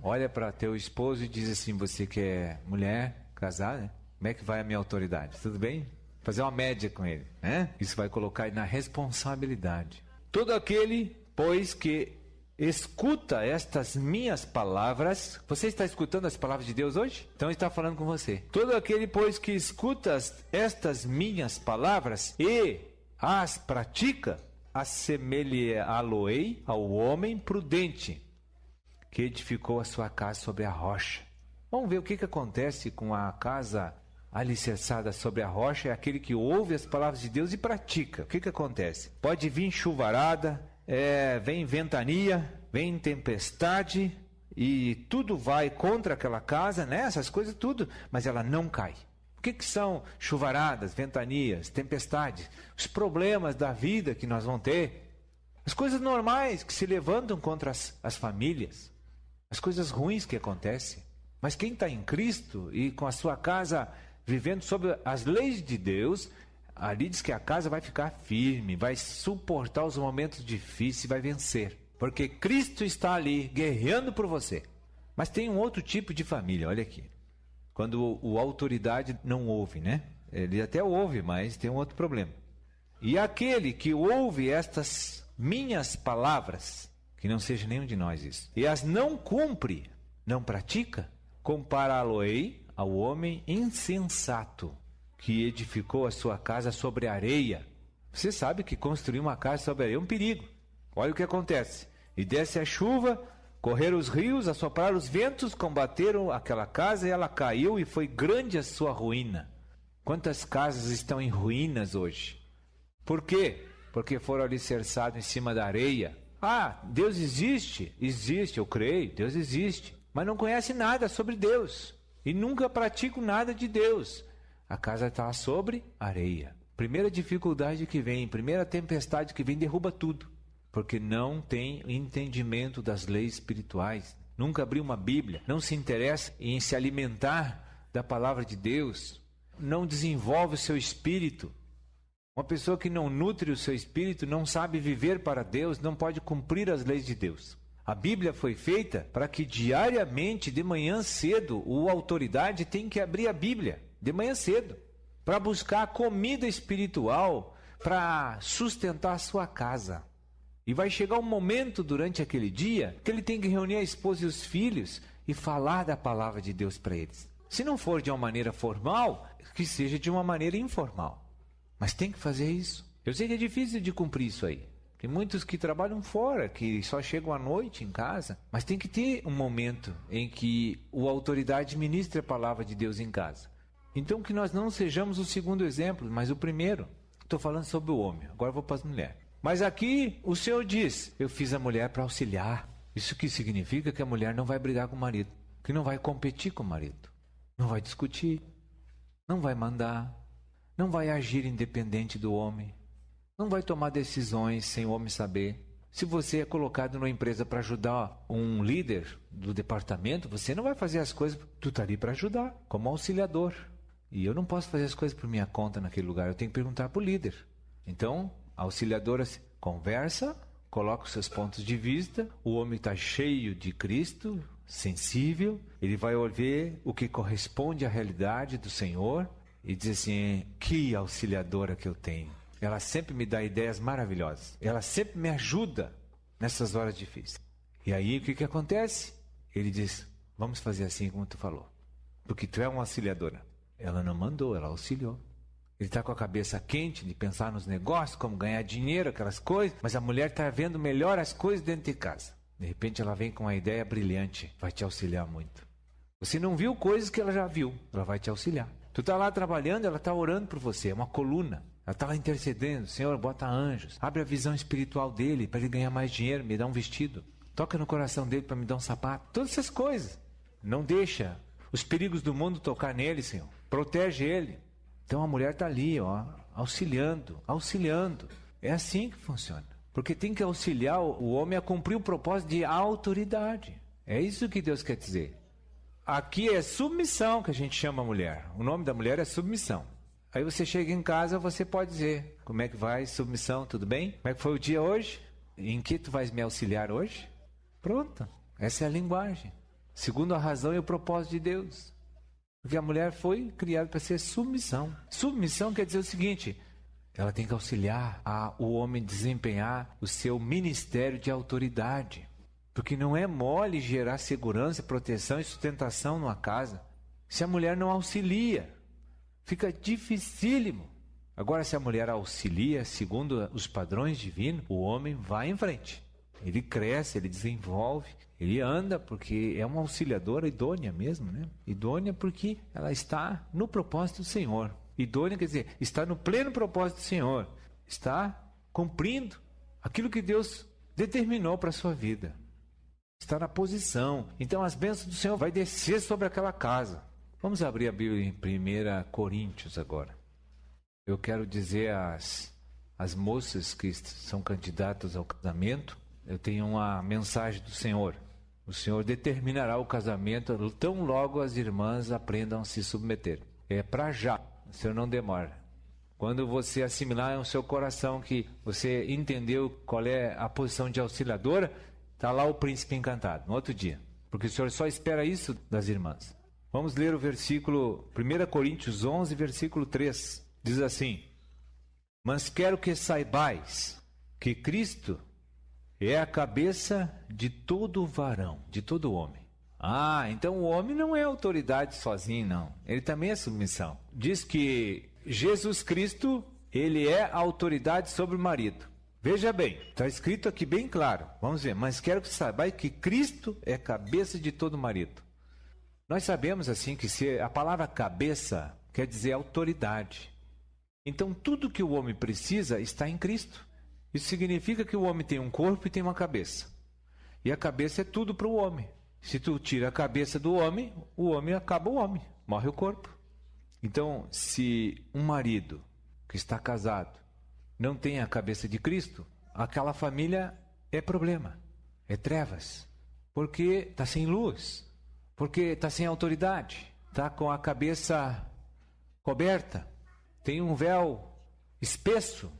olha para teu esposo e diz assim: você que é mulher, casada, né? Como é que vai a minha autoridade? Tudo bem? Fazer uma média com ele, né? Isso vai colocar ele na responsabilidade. Todo aquele, pois, que escuta estas minhas palavras. Você está escutando as palavras de Deus hoje? Então ele está falando com você. Todo aquele, pois, que escuta estas minhas palavras e as pratica, assemelhá-lo-ei ao homem prudente que edificou a sua casa sobre a rocha. Vamos ver o que acontece com a casa alicerçada sobre a rocha. É aquele que ouve as palavras de Deus e pratica. O que acontece? Pode vir chuvarada, vem ventania, vem tempestade e tudo vai contra aquela casa, né? Essas coisas tudo, mas ela não cai. O que são chuvaradas, ventanias, tempestades? Os problemas da vida que nós vamos ter. As coisas normais que se levantam contra as famílias. As coisas ruins que acontecem. Mas quem está em Cristo e com a sua casa vivendo sob as leis de Deus, ali diz que a casa vai ficar firme, vai suportar os momentos difíceis e vai vencer. Porque Cristo está ali guerreando por você. Mas tem um outro tipo de família, olha aqui. Quando a autoridade não ouve, né? Ele até ouve, mas tem um outro problema. E aquele que ouve estas minhas palavras, que não seja nenhum de nós isso, e as não cumpre, não pratica, compará-lo-ei ao homem insensato, que edificou a sua casa sobre a areia. Você sabe que construir uma casa sobre areia é um perigo. Olha o que acontece. E desce a chuva, correram os rios, assopraram os ventos, combateram aquela casa e ela caiu e foi grande a sua ruína. Quantas casas estão em ruínas hoje? Por quê? Porque foram alicerçados em cima da areia. Ah, Deus existe? Existe, eu creio, Deus existe. Mas não conhece nada sobre Deus. E nunca praticam nada de Deus. A casa está sobre areia. Primeira dificuldade que vem, primeira tempestade que vem, derruba tudo. Porque não tem entendimento das leis espirituais. Nunca abriu uma Bíblia. Não se interessa em se alimentar da palavra de Deus. Não desenvolve o seu espírito. Uma pessoa que não nutre o seu espírito, não sabe viver para Deus, não pode cumprir as leis de Deus. A Bíblia foi feita para que diariamente, de manhã cedo, a autoridade tem que abrir a Bíblia, de manhã cedo, para buscar comida espiritual, para sustentar a sua casa. E vai chegar um momento durante aquele dia que ele tem que reunir a esposa e os filhos e falar da palavra de Deus para eles. Se não for de uma maneira formal, que seja de uma maneira informal. Mas tem que fazer isso. Eu sei que é difícil de cumprir isso aí. Tem muitos que trabalham fora, que só chegam à noite em casa. Mas tem que ter um momento em que a autoridade ministre a palavra de Deus em casa. Então que nós não sejamos o segundo exemplo, mas o primeiro. Estou falando sobre o homem, agora vou para as mulheres. Mas aqui o Senhor diz, eu fiz a mulher para auxiliar. Isso que significa que a mulher não vai brigar com o marido, que não vai competir com o marido, não vai discutir, não vai mandar, não vai agir independente do homem, não vai tomar decisões sem o homem saber. Se você é colocado numa empresa para ajudar um líder do departamento, você não vai fazer as coisas, tu está ali para ajudar, como auxiliador. E eu não posso fazer as coisas por minha conta naquele lugar, eu tenho que perguntar para o líder. Então, a auxiliadora conversa, coloca os seus pontos de vista, o homem está cheio de Cristo, sensível, ele vai ver o que corresponde à realidade do Senhor e diz assim, que auxiliadora que eu tenho. Ela sempre me dá ideias maravilhosas, ela sempre me ajuda nessas horas difíceis. E aí o que acontece? Ele diz, vamos fazer assim como tu falou, porque tu é uma auxiliadora. Ela não mandou, ela auxiliou. Ele está com a cabeça quente de pensar nos negócios, como ganhar dinheiro, aquelas coisas, mas a mulher está vendo melhor as coisas dentro de casa. De repente ela vem com uma ideia brilhante, vai te auxiliar muito. Você não viu coisas que ela já viu, ela vai te auxiliar. Tu está lá trabalhando, ela está orando por você, é uma coluna. Ela está lá intercedendo, Senhor, bota anjos, abre a visão espiritual dele para ele ganhar mais dinheiro, me dá um vestido. Toca no coração dele para me dar um sapato. Todas essas coisas. Não deixa os perigos do mundo tocar nele, Senhor. Protege ele. Então a mulher está ali, ó, auxiliando. É assim que funciona. Porque tem que auxiliar o homem a cumprir o propósito de autoridade. É isso que Deus quer dizer. Aqui é submissão que a gente chama a mulher. O nome da mulher é submissão. Aí você chega em casa, você pode dizer, como é que vai, submissão, tudo bem? Como é que foi o dia hoje? Em que tu vais me auxiliar hoje? Pronto, essa é a linguagem. Segundo a razão e o propósito de Deus. Porque a mulher foi criada para ser submissão. Submissão quer dizer o seguinte, ela tem que auxiliar o homem desempenhar o seu ministério de autoridade. Porque não é mole gerar segurança, proteção e sustentação numa casa. Se a mulher não auxilia, fica dificílimo. Agora, se a mulher auxilia, segundo os padrões divinos, o homem vai em frente. Ele cresce, ele desenvolve, ele anda, porque é uma auxiliadora idônea mesmo, né? Idônea porque ela está no propósito do Senhor. Idônea quer dizer, está no pleno propósito do Senhor. Está cumprindo aquilo que Deus determinou para a sua vida. Está na posição. Então as bênçãos do Senhor vai descer sobre aquela casa. Vamos abrir a Bíblia em 1 Coríntios agora. Eu quero dizer às moças que são candidatas ao casamento, eu tenho uma mensagem do Senhor. O Senhor determinará o casamento tão logo as irmãs aprendam a se submeter. É para já, o Senhor não demora. Quando você assimilar no seu coração que você entendeu qual é a posição de auxiliadora, está lá o príncipe encantado, no outro dia. Porque o Senhor só espera isso das irmãs. Vamos ler o versículo 1 Coríntios 11, versículo 3. Diz assim, mas quero que saibais que Cristo é a cabeça de todo varão, de todo homem. Ah, então o homem não é autoridade sozinho, não. Ele também é submissão. Diz que Jesus Cristo ele é a autoridade sobre o marido. Veja bem, está escrito aqui bem claro. Vamos ver, mas quero que saibais que Cristo é cabeça de todo marido. Nós sabemos assim que se a palavra cabeça quer dizer autoridade. Então tudo que o homem precisa está em Cristo. Isso significa que o homem tem um corpo e tem uma cabeça. E a cabeça é tudo para o homem. Se tu tira a cabeça do homem, o homem acaba o homem, morre o corpo. Então, se um marido que está casado não tem a cabeça de Cristo, aquela família é problema, é trevas, porque está sem luz, porque está sem autoridade, está com a cabeça coberta, tem um véu espesso,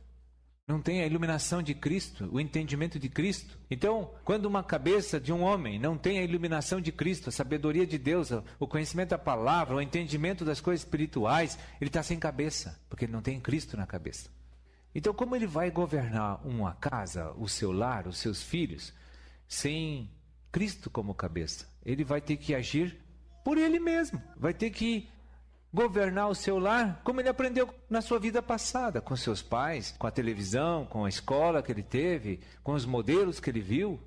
não tem a iluminação de Cristo, o entendimento de Cristo. Então, quando uma cabeça de um homem não tem a iluminação de Cristo, a sabedoria de Deus, o conhecimento da palavra, o entendimento das coisas espirituais, ele está sem cabeça, porque ele não tem Cristo na cabeça. Então, como ele vai governar uma casa, o seu lar, os seus filhos, sem Cristo como cabeça? Ele vai ter que agir por ele mesmo, vai ter que governar o seu lar como ele aprendeu na sua vida passada, com seus pais, com a televisão, com a escola que ele teve, com os modelos que ele viu.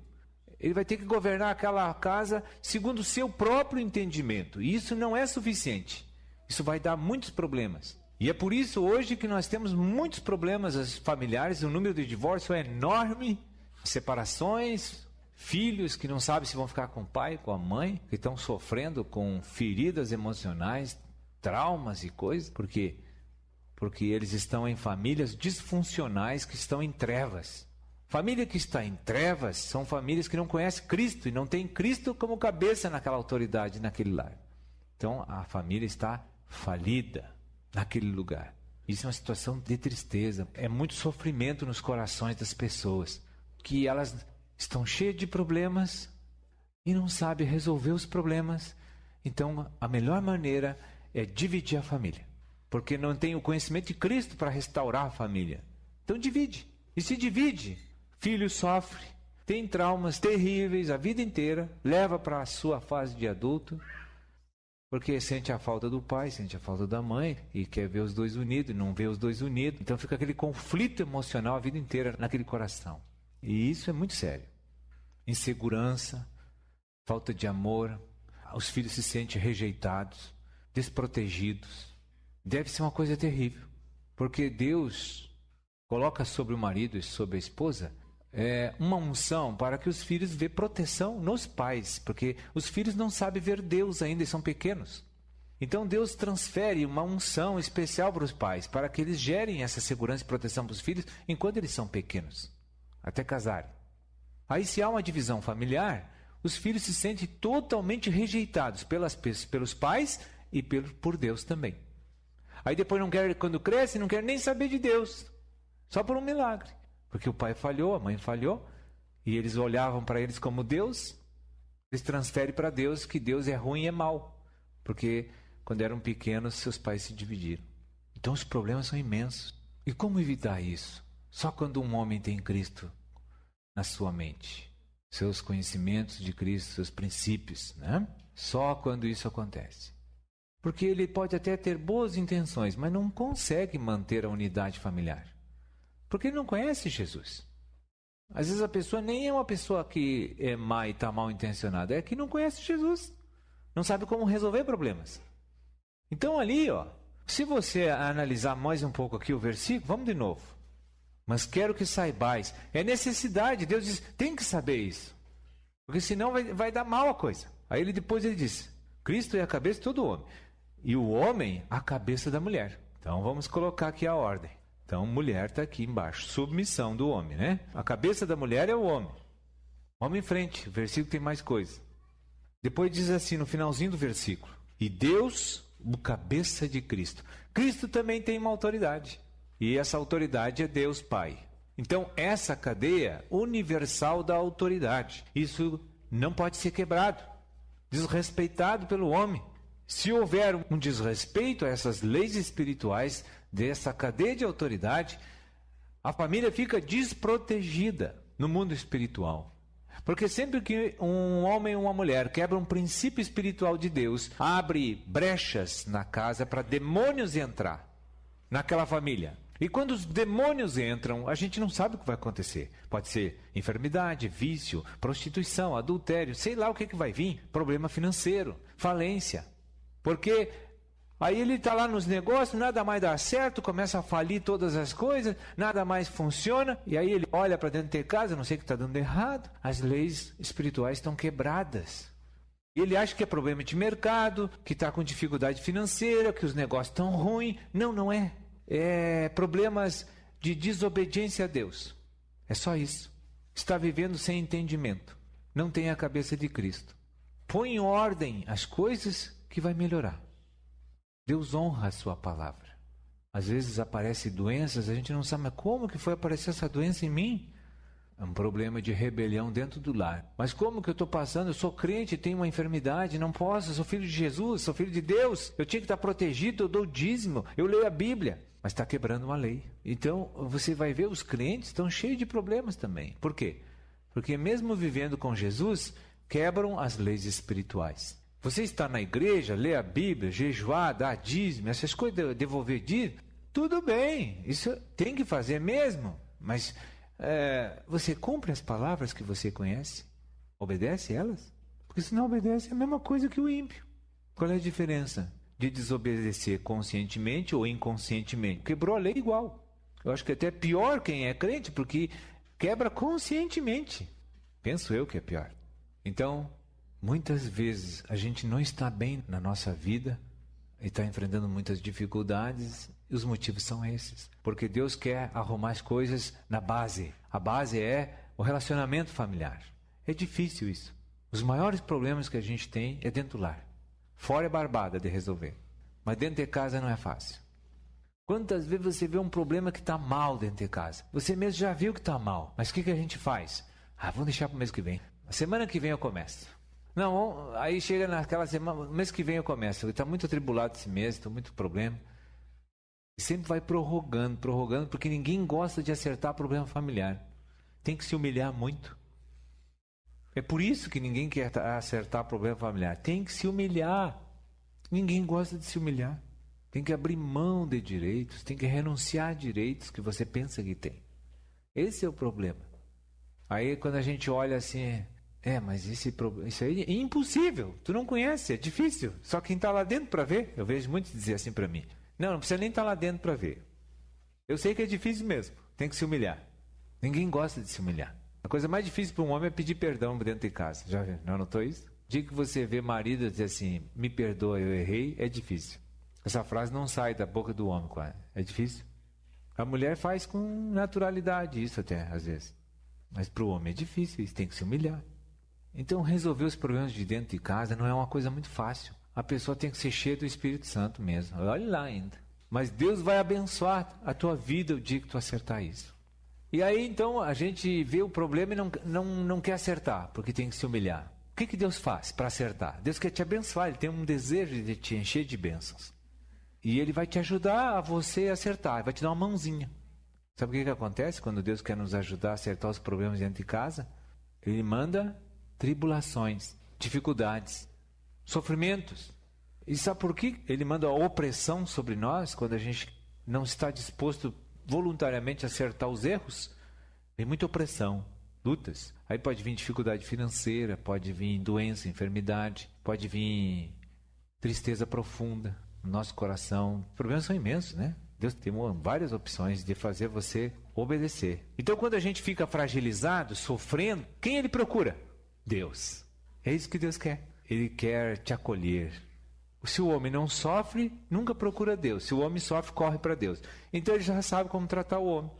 Ele vai ter que governar aquela casa segundo o seu próprio entendimento. E isso não é suficiente. Isso vai dar muitos problemas. E é por isso hoje que nós temos muitos problemas familiares, o número de divórcio é enorme, separações, filhos que não sabem se vão ficar com o pai, com a mãe, que estão sofrendo com feridas emocionais, traumas e coisas, porque eles estão em famílias disfuncionais que estão em trevas. Família que está em trevas são famílias que não conhecem Cristo e não tem Cristo como cabeça naquela autoridade, naquele lar. Então a família está falida naquele lugar. Isso é uma situação de tristeza, é muito sofrimento nos corações das pessoas, que elas estão cheias de problemas e não sabem resolver os problemas. Então a melhor maneira é dividir a família, porque não tem o conhecimento de Cristo para restaurar a família. Então divide. E se divide, filho sofre, tem traumas terríveis a vida inteira, leva para a sua fase de adulto, porque sente a falta do pai, sente a falta da mãe, e quer ver os dois unidos, e não vê os dois unidos. Então fica aquele conflito emocional a vida inteira naquele coração. E isso é muito sério. Insegurança, falta de amor, os filhos se sentem rejeitados, desprotegidos. Deve ser uma coisa terrível, porque Deus coloca sobre o marido e sobre a esposa uma unção para que os filhos vejam proteção nos pais, porque os filhos não sabem ver Deus ainda e são pequenos. Então Deus transfere uma unção especial para os pais, para que eles gerem essa segurança e proteção para os filhos enquanto eles são pequenos, até casarem. Aí, se há uma divisão familiar, os filhos se sentem totalmente rejeitados pelos pais e por Deus também. Aí depois não quer, quando cresce, não quer nem saber de Deus, só por um milagre, porque o pai falhou, a mãe falhou, e eles olhavam para eles como Deus. Eles transferem para Deus que Deus é ruim e é mau, porque quando eram pequenos seus pais se dividiram. Então os problemas são imensos. E como evitar isso? Só quando um homem tem Cristo na sua mente, seus conhecimentos de Cristo, seus princípios, né? Só quando isso acontece. Porque ele pode até ter boas intenções, mas não consegue manter a unidade familiar. Porque ele não conhece Jesus. Às vezes a pessoa nem é uma pessoa que é má e está mal intencionada, é que não conhece Jesus. Não sabe como resolver problemas. Então ali, se você analisar mais um pouco aqui o versículo, vamos de novo. Mas quero que saibais, é necessidade, Deus diz, tem que saber isso. Porque senão vai dar mal a coisa. Aí depois ele diz, Cristo é a cabeça de todo homem. E o homem, a cabeça da mulher. Então vamos colocar aqui a ordem. Então mulher está aqui embaixo, submissão do homem, né? A cabeça da mulher é o homem. Vamos em frente, o versículo tem mais coisa. Depois diz assim no finalzinho do versículo, e Deus, o cabeça de Cristo. Cristo também tem uma autoridade. E essa autoridade é Deus Pai. Então essa cadeia universal da autoridade, isso não pode ser quebrado, desrespeitado pelo homem. Se houver um desrespeito a essas leis espirituais dessa cadeia de autoridade, a família fica desprotegida no mundo espiritual. Porque sempre que um homem ou uma mulher quebra um princípio espiritual de Deus, abre brechas na casa para demônios entrar naquela família. E quando os demônios entram, a gente não sabe o que vai acontecer. Pode ser enfermidade, vício, prostituição, adultério, sei lá o que vai vir. Problema financeiro, falência. Porque aí ele está lá nos negócios, nada mais dá certo, começa a falir todas as coisas, nada mais funciona. E aí ele olha para dentro de casa, não sei o que está dando errado. As leis espirituais estão quebradas. Ele acha que é problema de mercado, que está com dificuldade financeira, que os negócios estão ruins. Não, não é. É problemas de desobediência a Deus. É só isso. Está vivendo sem entendimento. Não tem a cabeça de Cristo. Põe em ordem as coisas que vai melhorar. Deus honra a sua palavra. Às vezes aparecem doenças, a gente não sabe, mas como que foi aparecer essa doença em mim? É um problema de rebelião dentro do lar. Mas como que eu estou passando? Eu sou crente, tenho uma enfermidade, não posso, eu sou filho de Jesus, sou filho de Deus. Eu tinha que estar protegido, eu dou dízimo, eu leio a Bíblia. Mas está quebrando uma lei. Então, você vai ver, os crentes estão cheios de problemas também. Por quê? Porque mesmo vivendo com Jesus, quebram as leis espirituais. Você está na igreja, lê a Bíblia, jejuar, dar dízimo, essas coisas, devolver dízimo, tudo bem, isso tem que fazer mesmo. Mas você cumpre as palavras que você conhece? Obedece elas? Porque se não obedece, é a mesma coisa que o ímpio. Qual é a diferença de desobedecer conscientemente ou inconscientemente? Quebrou a lei igual. Eu acho que até é pior quem é crente, porque quebra conscientemente. Penso eu que é pior. Então, muitas vezes a gente não está bem na nossa vida e está enfrentando muitas dificuldades, e os motivos são esses. Porque Deus quer arrumar as coisas na base. A base é o relacionamento familiar. É difícil isso. Os maiores problemas que a gente tem é dentro do lar. Fora é barbada de resolver. Mas dentro de casa não é fácil. Quantas vezes você vê um problema que está mal dentro de casa? Você mesmo já viu que está mal. Mas o que a gente faz? Vamos deixar para o mês que vem. A semana que vem eu começo. Não, aí chega naquela semana, mês que vem eu começo. Está muito atribulado esse mês, estou muito problema. E sempre vai prorrogando, porque ninguém gosta de acertar problema familiar. Tem que se humilhar muito. É por isso que ninguém quer acertar problema familiar. Tem que se humilhar. Ninguém gosta de se humilhar. Tem que abrir mão de direitos, tem que renunciar a direitos que você pensa que tem. Esse é o problema. Aí quando a gente olha assim, mas isso aí é impossível. Tu não conhece, é difícil. Só quem está lá dentro para ver. Eu vejo muitos dizer assim para mim. Não precisa nem estar lá dentro para ver. Eu sei que é difícil mesmo. Tem que se humilhar. Ninguém gosta de se humilhar. A coisa mais difícil para um homem é pedir perdão dentro de casa. Já viu? Não notou isso? O dia que você vê marido dizer assim, me perdoa, eu errei, é difícil. Essa frase não sai da boca do homem, quase. É difícil. A mulher faz com naturalidade isso até, às vezes. Mas para o homem é difícil, isso tem que se humilhar. Então resolver os problemas de dentro de casa não é uma coisa muito fácil. A pessoa tem que ser cheia do Espírito Santo mesmo. Olha lá ainda. Mas Deus vai abençoar a tua vida o dia que tu acertar isso. E aí então a gente vê o problema e não quer acertar, porque tem que se humilhar. O que Deus faz para acertar? Deus quer te abençoar, Ele tem um desejo de te encher de bênçãos. E Ele vai te ajudar a você acertar, vai te dar uma mãozinha. Sabe o que acontece quando Deus quer nos ajudar a acertar os problemas dentro de casa? Ele manda tribulações, dificuldades, sofrimentos. E sabe por que Ele manda a opressão sobre nós quando a gente não está disposto voluntariamente a acertar os erros? Vem muita opressão, lutas. Aí pode vir dificuldade financeira, pode vir doença, enfermidade, pode vir tristeza profunda no nosso coração. Os problemas são imensos, né? Deus tem várias opções de fazer você obedecer. Então quando a gente fica fragilizado, sofrendo, quem Ele procura? Deus. É isso que Deus quer. Ele quer te acolher. Se o homem não sofre, nunca procura Deus. Se o homem sofre, corre para Deus. Então Ele já sabe como tratar o homem.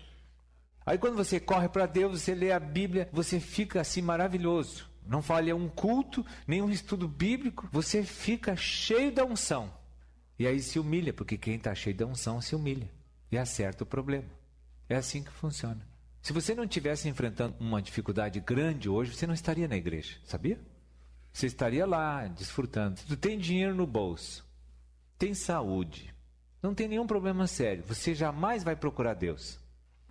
Aí quando você corre para Deus, você lê a Bíblia, você fica assim maravilhoso. Não falha um culto, nem um estudo bíblico. Você fica cheio da unção. E aí se humilha, porque quem está cheio da unção se humilha. E acerta o problema. É assim que funciona. Se você não estivesse enfrentando uma dificuldade grande hoje, você não estaria na igreja, sabia? Você estaria lá, desfrutando. Se tu tem dinheiro no bolso, tem saúde, não tem nenhum problema sério, você jamais vai procurar Deus.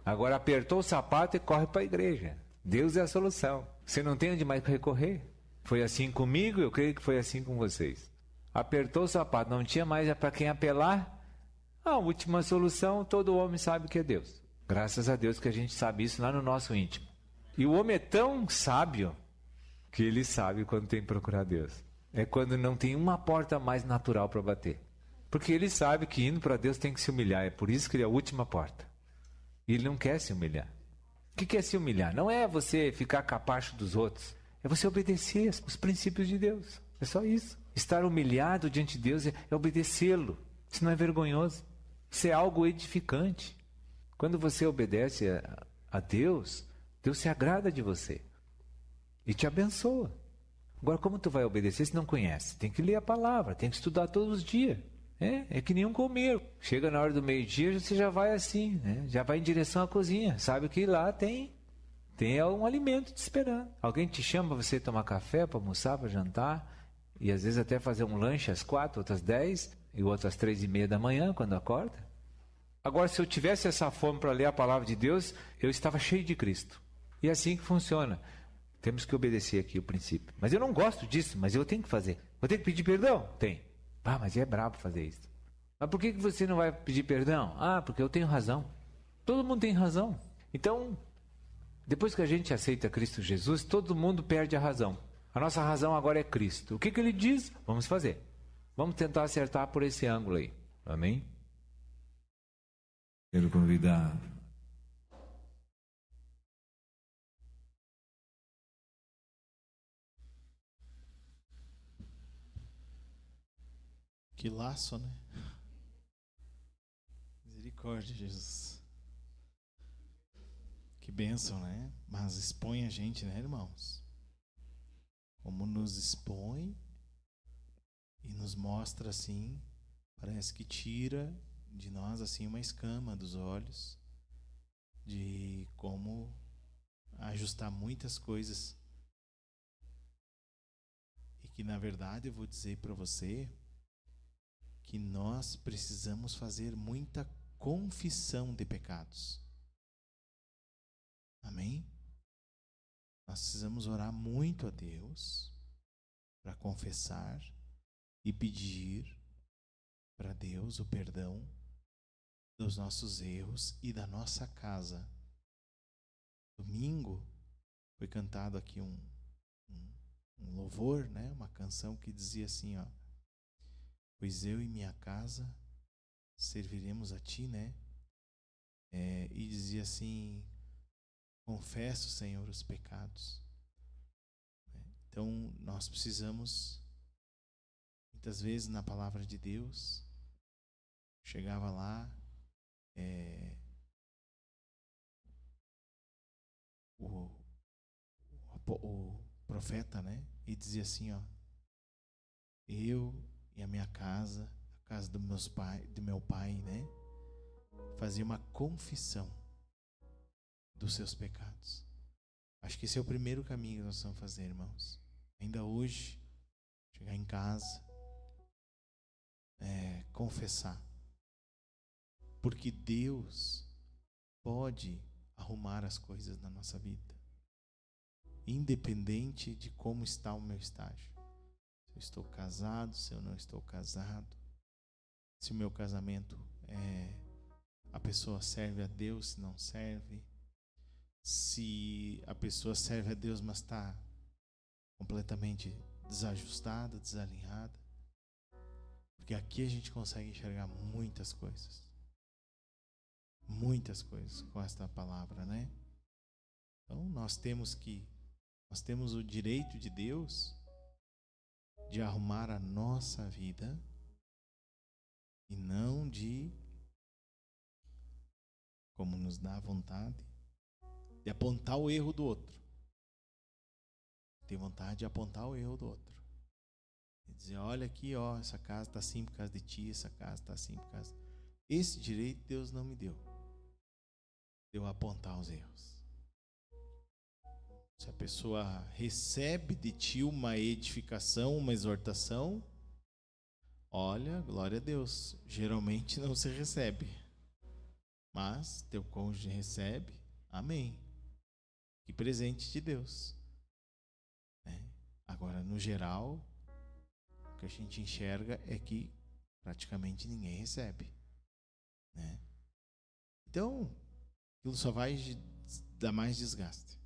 Agora apertou o sapato e corre para a igreja. Deus é a solução. Você não tem onde mais recorrer. Foi assim comigo, eu creio que foi assim com vocês. Apertou o sapato, não tinha mais para quem apelar. A última solução, todo homem sabe que é Deus. Graças a Deus que a gente sabe isso lá no nosso íntimo. E o homem é tão sábio que ele sabe quando tem que procurar Deus. É quando não tem uma porta mais natural para bater. Porque ele sabe que indo para Deus tem que se humilhar. É por isso que ele é a última porta. E ele não quer se humilhar. O que é se humilhar? Não é você ficar capacho dos outros. É você obedecer os princípios de Deus. É só isso. Estar humilhado diante de Deus é obedecê-lo. Isso não é vergonhoso. Isso é algo edificante. Quando você obedece a Deus, Deus se agrada de você e te abençoa. Agora, como tu vai obedecer se não conhece? Tem que ler a palavra, tem que estudar todos os dias. É que nem um comer. Chega na hora do meio-dia, você já vai assim, né? Já vai em direção à cozinha. Sabe que lá tem um alimento te esperando. Alguém te chama para você tomar café, para almoçar, para jantar, e às vezes até fazer um lanche às 4, outras 10, e outras 3:30 da manhã, quando acorda. Agora, se eu tivesse essa fome para ler a palavra de Deus, eu estava cheio de Cristo. E é assim que funciona. Temos que obedecer aqui o princípio. Mas eu não gosto disso, mas eu tenho que fazer. Vou ter que pedir perdão? Tem. Mas é brabo fazer isso. Mas por que você não vai pedir perdão? Porque eu tenho razão. Todo mundo tem razão. Então, depois que a gente aceita Cristo Jesus, todo mundo perde a razão. A nossa razão agora é Cristo. O que ele diz? Vamos fazer. Vamos tentar acertar por esse ângulo aí. Amém? Quero convidar Que laço, né? Misericórdia, Jesus. Que bênção, né? Mas expõe a gente, né, irmãos? Como nos expõe e nos mostra assim, parece que tira de nós assim uma escama dos olhos, de como ajustar muitas coisas. E que na verdade eu vou dizer para você que nós precisamos fazer muita confissão de pecados. Amém? Nós precisamos orar muito a Deus para confessar e pedir para Deus o perdão dos nossos erros e da nossa casa. Domingo foi cantado aqui um louvor, né? Uma canção que dizia assim, ó: pois eu e minha casa serviremos a ti, né? E dizia assim: confesso, Senhor, os pecados. Então nós precisamos, muitas vezes na palavra de Deus, chegava lá, o profeta, né? E dizia assim, ó: eu e a minha casa, a casa do meu pai, né? Fazia uma confissão dos seus pecados. Acho que esse é o primeiro caminho que nós vamos fazer, irmãos. Ainda hoje, chegar em casa, confessar. Porque Deus pode arrumar as coisas na nossa vida, independente de como está o meu estágio. Se eu estou casado, se eu não estou casado, se o meu casamento a pessoa serve a Deus, se não serve, se a pessoa serve a Deus, mas está completamente desajustada, desalinhada. Porque aqui a gente consegue enxergar muitas coisas com esta palavra, né? Então nós temos o direito de Deus de arrumar a nossa vida e não de, como nos dá vontade, de apontar o erro do outro. Tem vontade de apontar o erro do outro. E dizer, olha aqui, ó, essa casa está assim por causa de ti, essa casa está assim por causa... Esse direito Deus não me deu. Deu a apontar os erros. Se a pessoa recebe de ti uma edificação, uma exortação, olha, glória a Deus, geralmente não se recebe. Mas teu cônjuge recebe, amém. Que presente de Deus. Agora, no geral, o que a gente enxerga é que praticamente ninguém recebe. né? Então, aquilo só vai dar mais desgaste.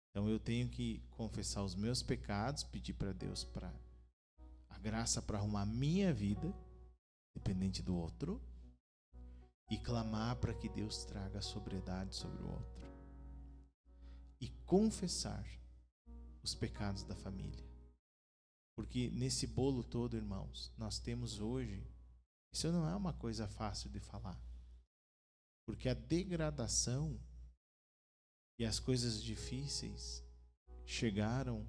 Então eu tenho que confessar os meus pecados, pedir para Deus para a graça para arrumar a minha vida, dependente do outro, e clamar para que Deus traga a sobriedade sobre o outro. E confessar os pecados da família. Porque nesse bolo todo, irmãos, nós temos hoje, isso não é uma coisa fácil de falar. Porque a degradação e as coisas difíceis chegaram,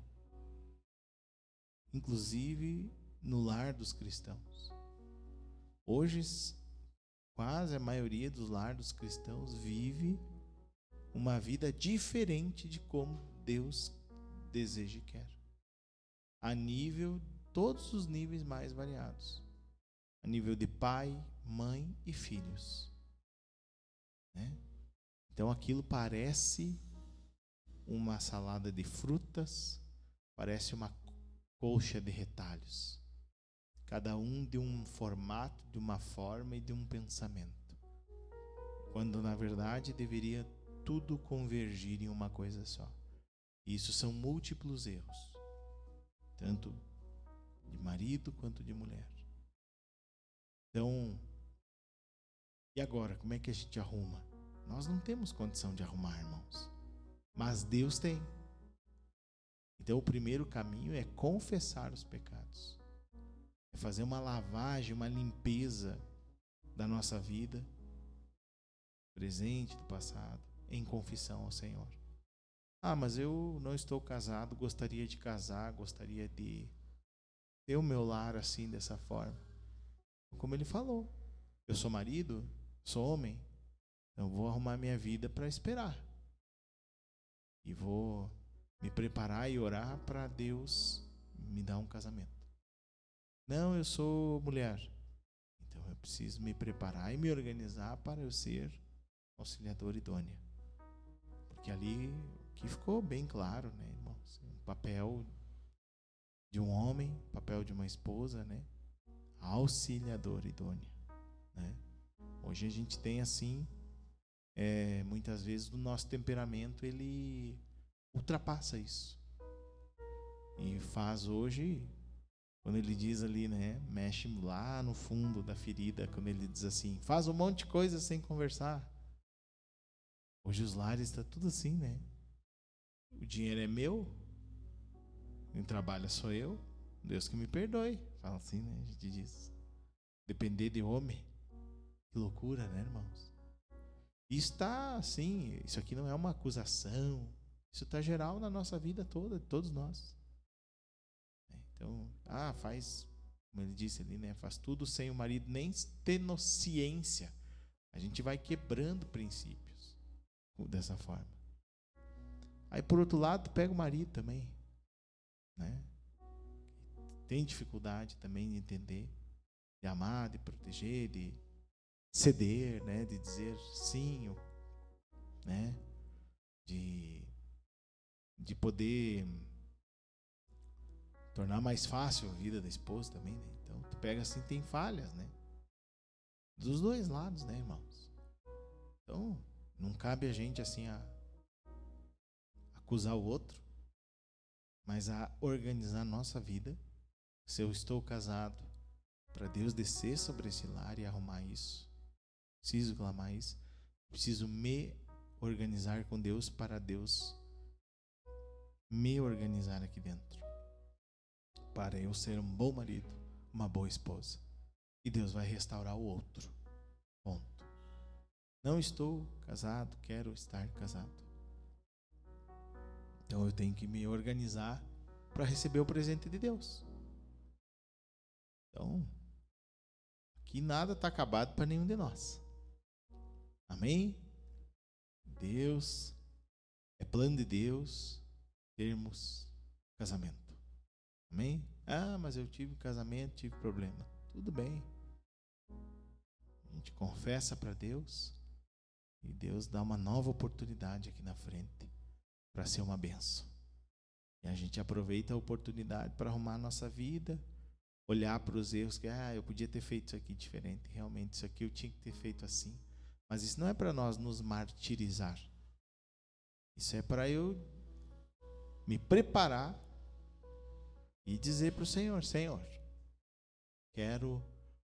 inclusive, no lar dos cristãos. Hoje, quase a maioria dos lar dos cristãos vive uma vida diferente de como Deus deseja e quer. A nível, todos os níveis mais variados. A nível de pai, mãe e filhos. Né? Então aquilo parece uma salada de frutas, parece uma colcha de retalhos. Cada um de um formato, de uma forma e de um pensamento. Quando na verdade deveria tudo convergir em uma coisa só. Isso são múltiplos erros, tanto de marido quanto de mulher. Então, e agora, como é que a gente arruma? Nós não temos condição de arrumar, irmãos, mas Deus tem. Então o primeiro caminho é confessar os pecados, é fazer uma lavagem, uma limpeza da nossa vida, presente, do passado, em confissão ao Senhor. Ah, mas eu não estou casado, gostaria de casar, gostaria de ter o meu lar assim, dessa forma. Como ele falou, eu sou marido, sou homem, então vou arrumar minha vida para esperar. E vou me preparar e orar para Deus me dar um casamento. Não, eu sou mulher, então eu preciso me preparar e me organizar para eu ser auxiliadora idônea. Porque ali que ficou bem claro, né, irmãos? O papel de um homem, o papel de uma esposa, né? Auxiliadora idônea, né? Hoje a gente tem assim, muitas vezes o nosso temperamento ele ultrapassa isso e faz hoje, quando ele diz ali, né, mexe lá no fundo da ferida, quando ele diz assim, faz um monte de coisa sem conversar. Hoje os lares está tudo assim, né? O dinheiro é meu, quem trabalha sou eu, Deus que me perdoe. Fala assim, né? A gente diz. Depender de homem. Que loucura, né, irmãos? Isso está assim, isso aqui não é uma acusação. Isso está geral na nossa vida toda, de todos nós. Então, faz, como ele disse ali, né? Faz tudo sem o marido nem tendo ciência. A gente vai quebrando princípios dessa forma. Aí por outro lado, pega o marido também, né? Tem dificuldade também de entender, de amar, de proteger, de ceder, né? De dizer sim, né? De poder tornar mais fácil a vida da esposa também, né? Então tu pega assim, tem falhas, né? Dos dois lados, né, irmãos? Então não cabe a gente assim acusar o outro, mas a organizar a nossa vida. Se eu estou casado, para Deus descer sobre esse lar e arrumar isso, preciso clamar isso, preciso me organizar com Deus para Deus me organizar aqui dentro, para eu ser um bom marido, uma boa esposa, e Deus vai restaurar o outro. Ponto. Não estou casado, quero estar casado. Então eu tenho que me organizar para receber o presente de Deus. Então, aqui nada está acabado para nenhum de nós. Amém? Deus, é plano de Deus termos casamento. Amém? Mas eu tive casamento, tive problema. Tudo bem. A gente confessa para Deus e Deus dá uma nova oportunidade aqui na frente para ser uma bênção. E a gente aproveita a oportunidade para arrumar a nossa vida olhar para os erros que eu podia ter feito isso aqui diferente, realmente isso aqui eu tinha que ter feito assim. Mas isso não é para nós nos martirizar. Isso é para eu me preparar e dizer para o Senhor: Senhor, quero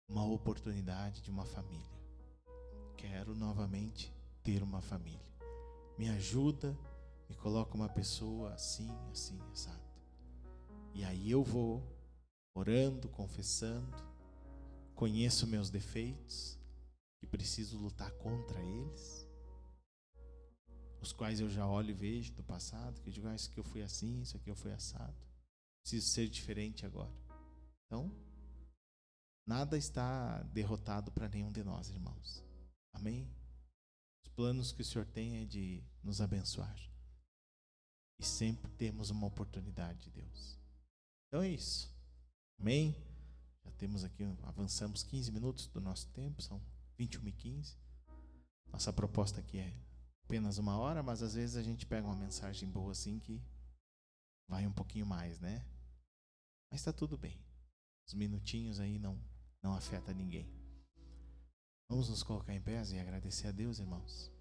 uma oportunidade de uma família. Quero novamente ter uma família. Me ajuda, me coloca uma pessoa assim, assim, assado. E aí eu vou orando, confessando, conheço meus defeitos, que preciso lutar contra eles, os quais eu já olho e vejo do passado, que eu digo, isso aqui eu fui assim, isso aqui eu fui assado, preciso ser diferente agora. Então, nada está derrotado para nenhum de nós, irmãos. Amém? Os planos que o Senhor tem é de nos abençoar. E sempre temos uma oportunidade de Deus. Então é isso. Amém? Já temos aqui, avançamos 15 minutos do nosso tempo, são 21h15. Nossa proposta aqui é apenas 1 hora, mas às vezes a gente pega uma mensagem boa assim que vai um pouquinho mais, né? Mas está tudo bem. Os minutinhos aí não afeta ninguém. Vamos nos colocar em pé e agradecer a Deus, irmãos.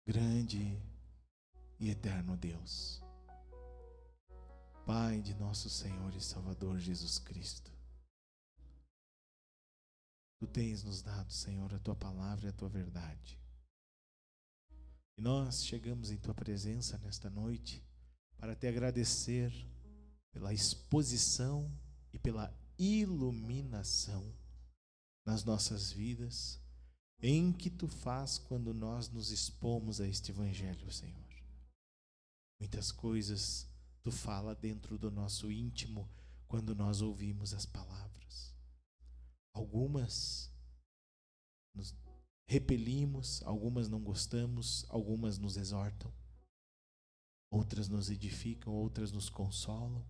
Grande e eterno Deus, Pai de nosso Senhor e Salvador Jesus Cristo, Tu tens nos dado, Senhor, a Tua palavra e a Tua verdade. E nós chegamos em Tua presença nesta noite para Te agradecer pela exposição e pela iluminação nas nossas vidas em que Tu faz quando nós nos expomos a este Evangelho, Senhor. Muitas coisas Tu fala dentro do nosso íntimo quando nós ouvimos as palavras. Algumas nos repelimos, algumas não gostamos, algumas nos exortam, outras nos edificam, outras nos consolam,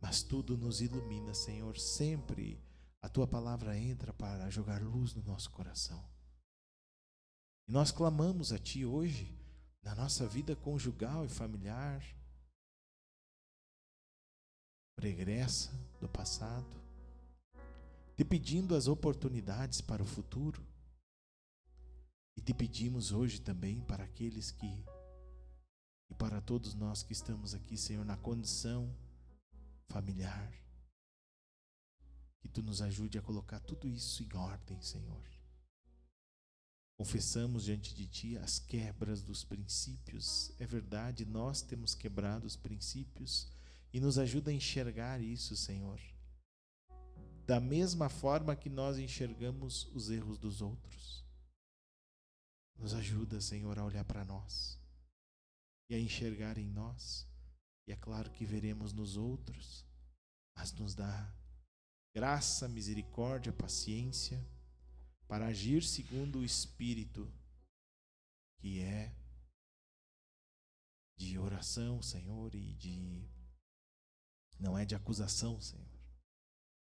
mas tudo nos ilumina, Senhor. Sempre a Tua palavra entra para jogar luz no nosso coração. E nós clamamos a Ti hoje, na nossa vida conjugal e familiar, pregressa do passado, Te pedindo as oportunidades para o futuro. E Te pedimos hoje também para aqueles que, e para todos nós que estamos aqui, Senhor, na condição familiar, que Tu nos ajude a colocar tudo isso em ordem, Senhor. Confessamos diante de Ti as quebras dos princípios. É verdade, nós temos quebrado os princípios e nos ajuda a enxergar isso, Senhor. Da mesma forma que nós enxergamos os erros dos outros. Nos ajuda, Senhor, a olhar para nós e a enxergar em nós. E é claro que veremos nos outros, mas nos dá graça, misericórdia, paciência para agir segundo o Espírito, que é de oração, Senhor, e não é de acusação, Senhor.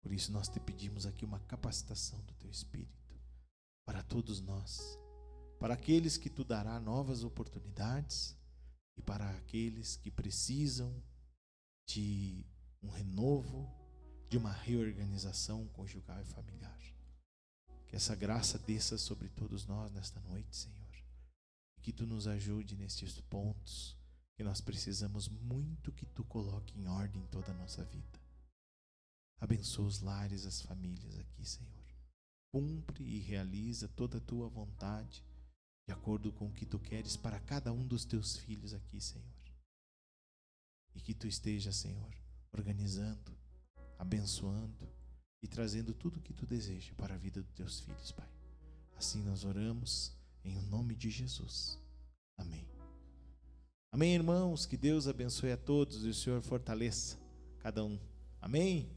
Por isso nós Te pedimos aqui uma capacitação do Teu Espírito para todos nós, para aqueles que Tu dará novas oportunidades e para aqueles que precisam de um renovo, de uma reorganização conjugal e familiar. Que essa graça desça sobre todos nós nesta noite, Senhor. E que Tu nos ajude nestes pontos que nós precisamos muito que Tu coloque em ordem toda a nossa vida. Abençoa os lares, as famílias aqui, Senhor. Cumpre e realiza toda a Tua vontade, de acordo com o que Tu queres para cada um dos Teus filhos aqui, Senhor. E que Tu esteja, Senhor, organizando, abençoando e trazendo tudo o que Tu deseja para a vida dos Teus filhos, Pai. Assim nós oramos em nome de Jesus. Amém. Amém, irmãos. Que Deus abençoe a todos e o Senhor fortaleça cada um. Amém.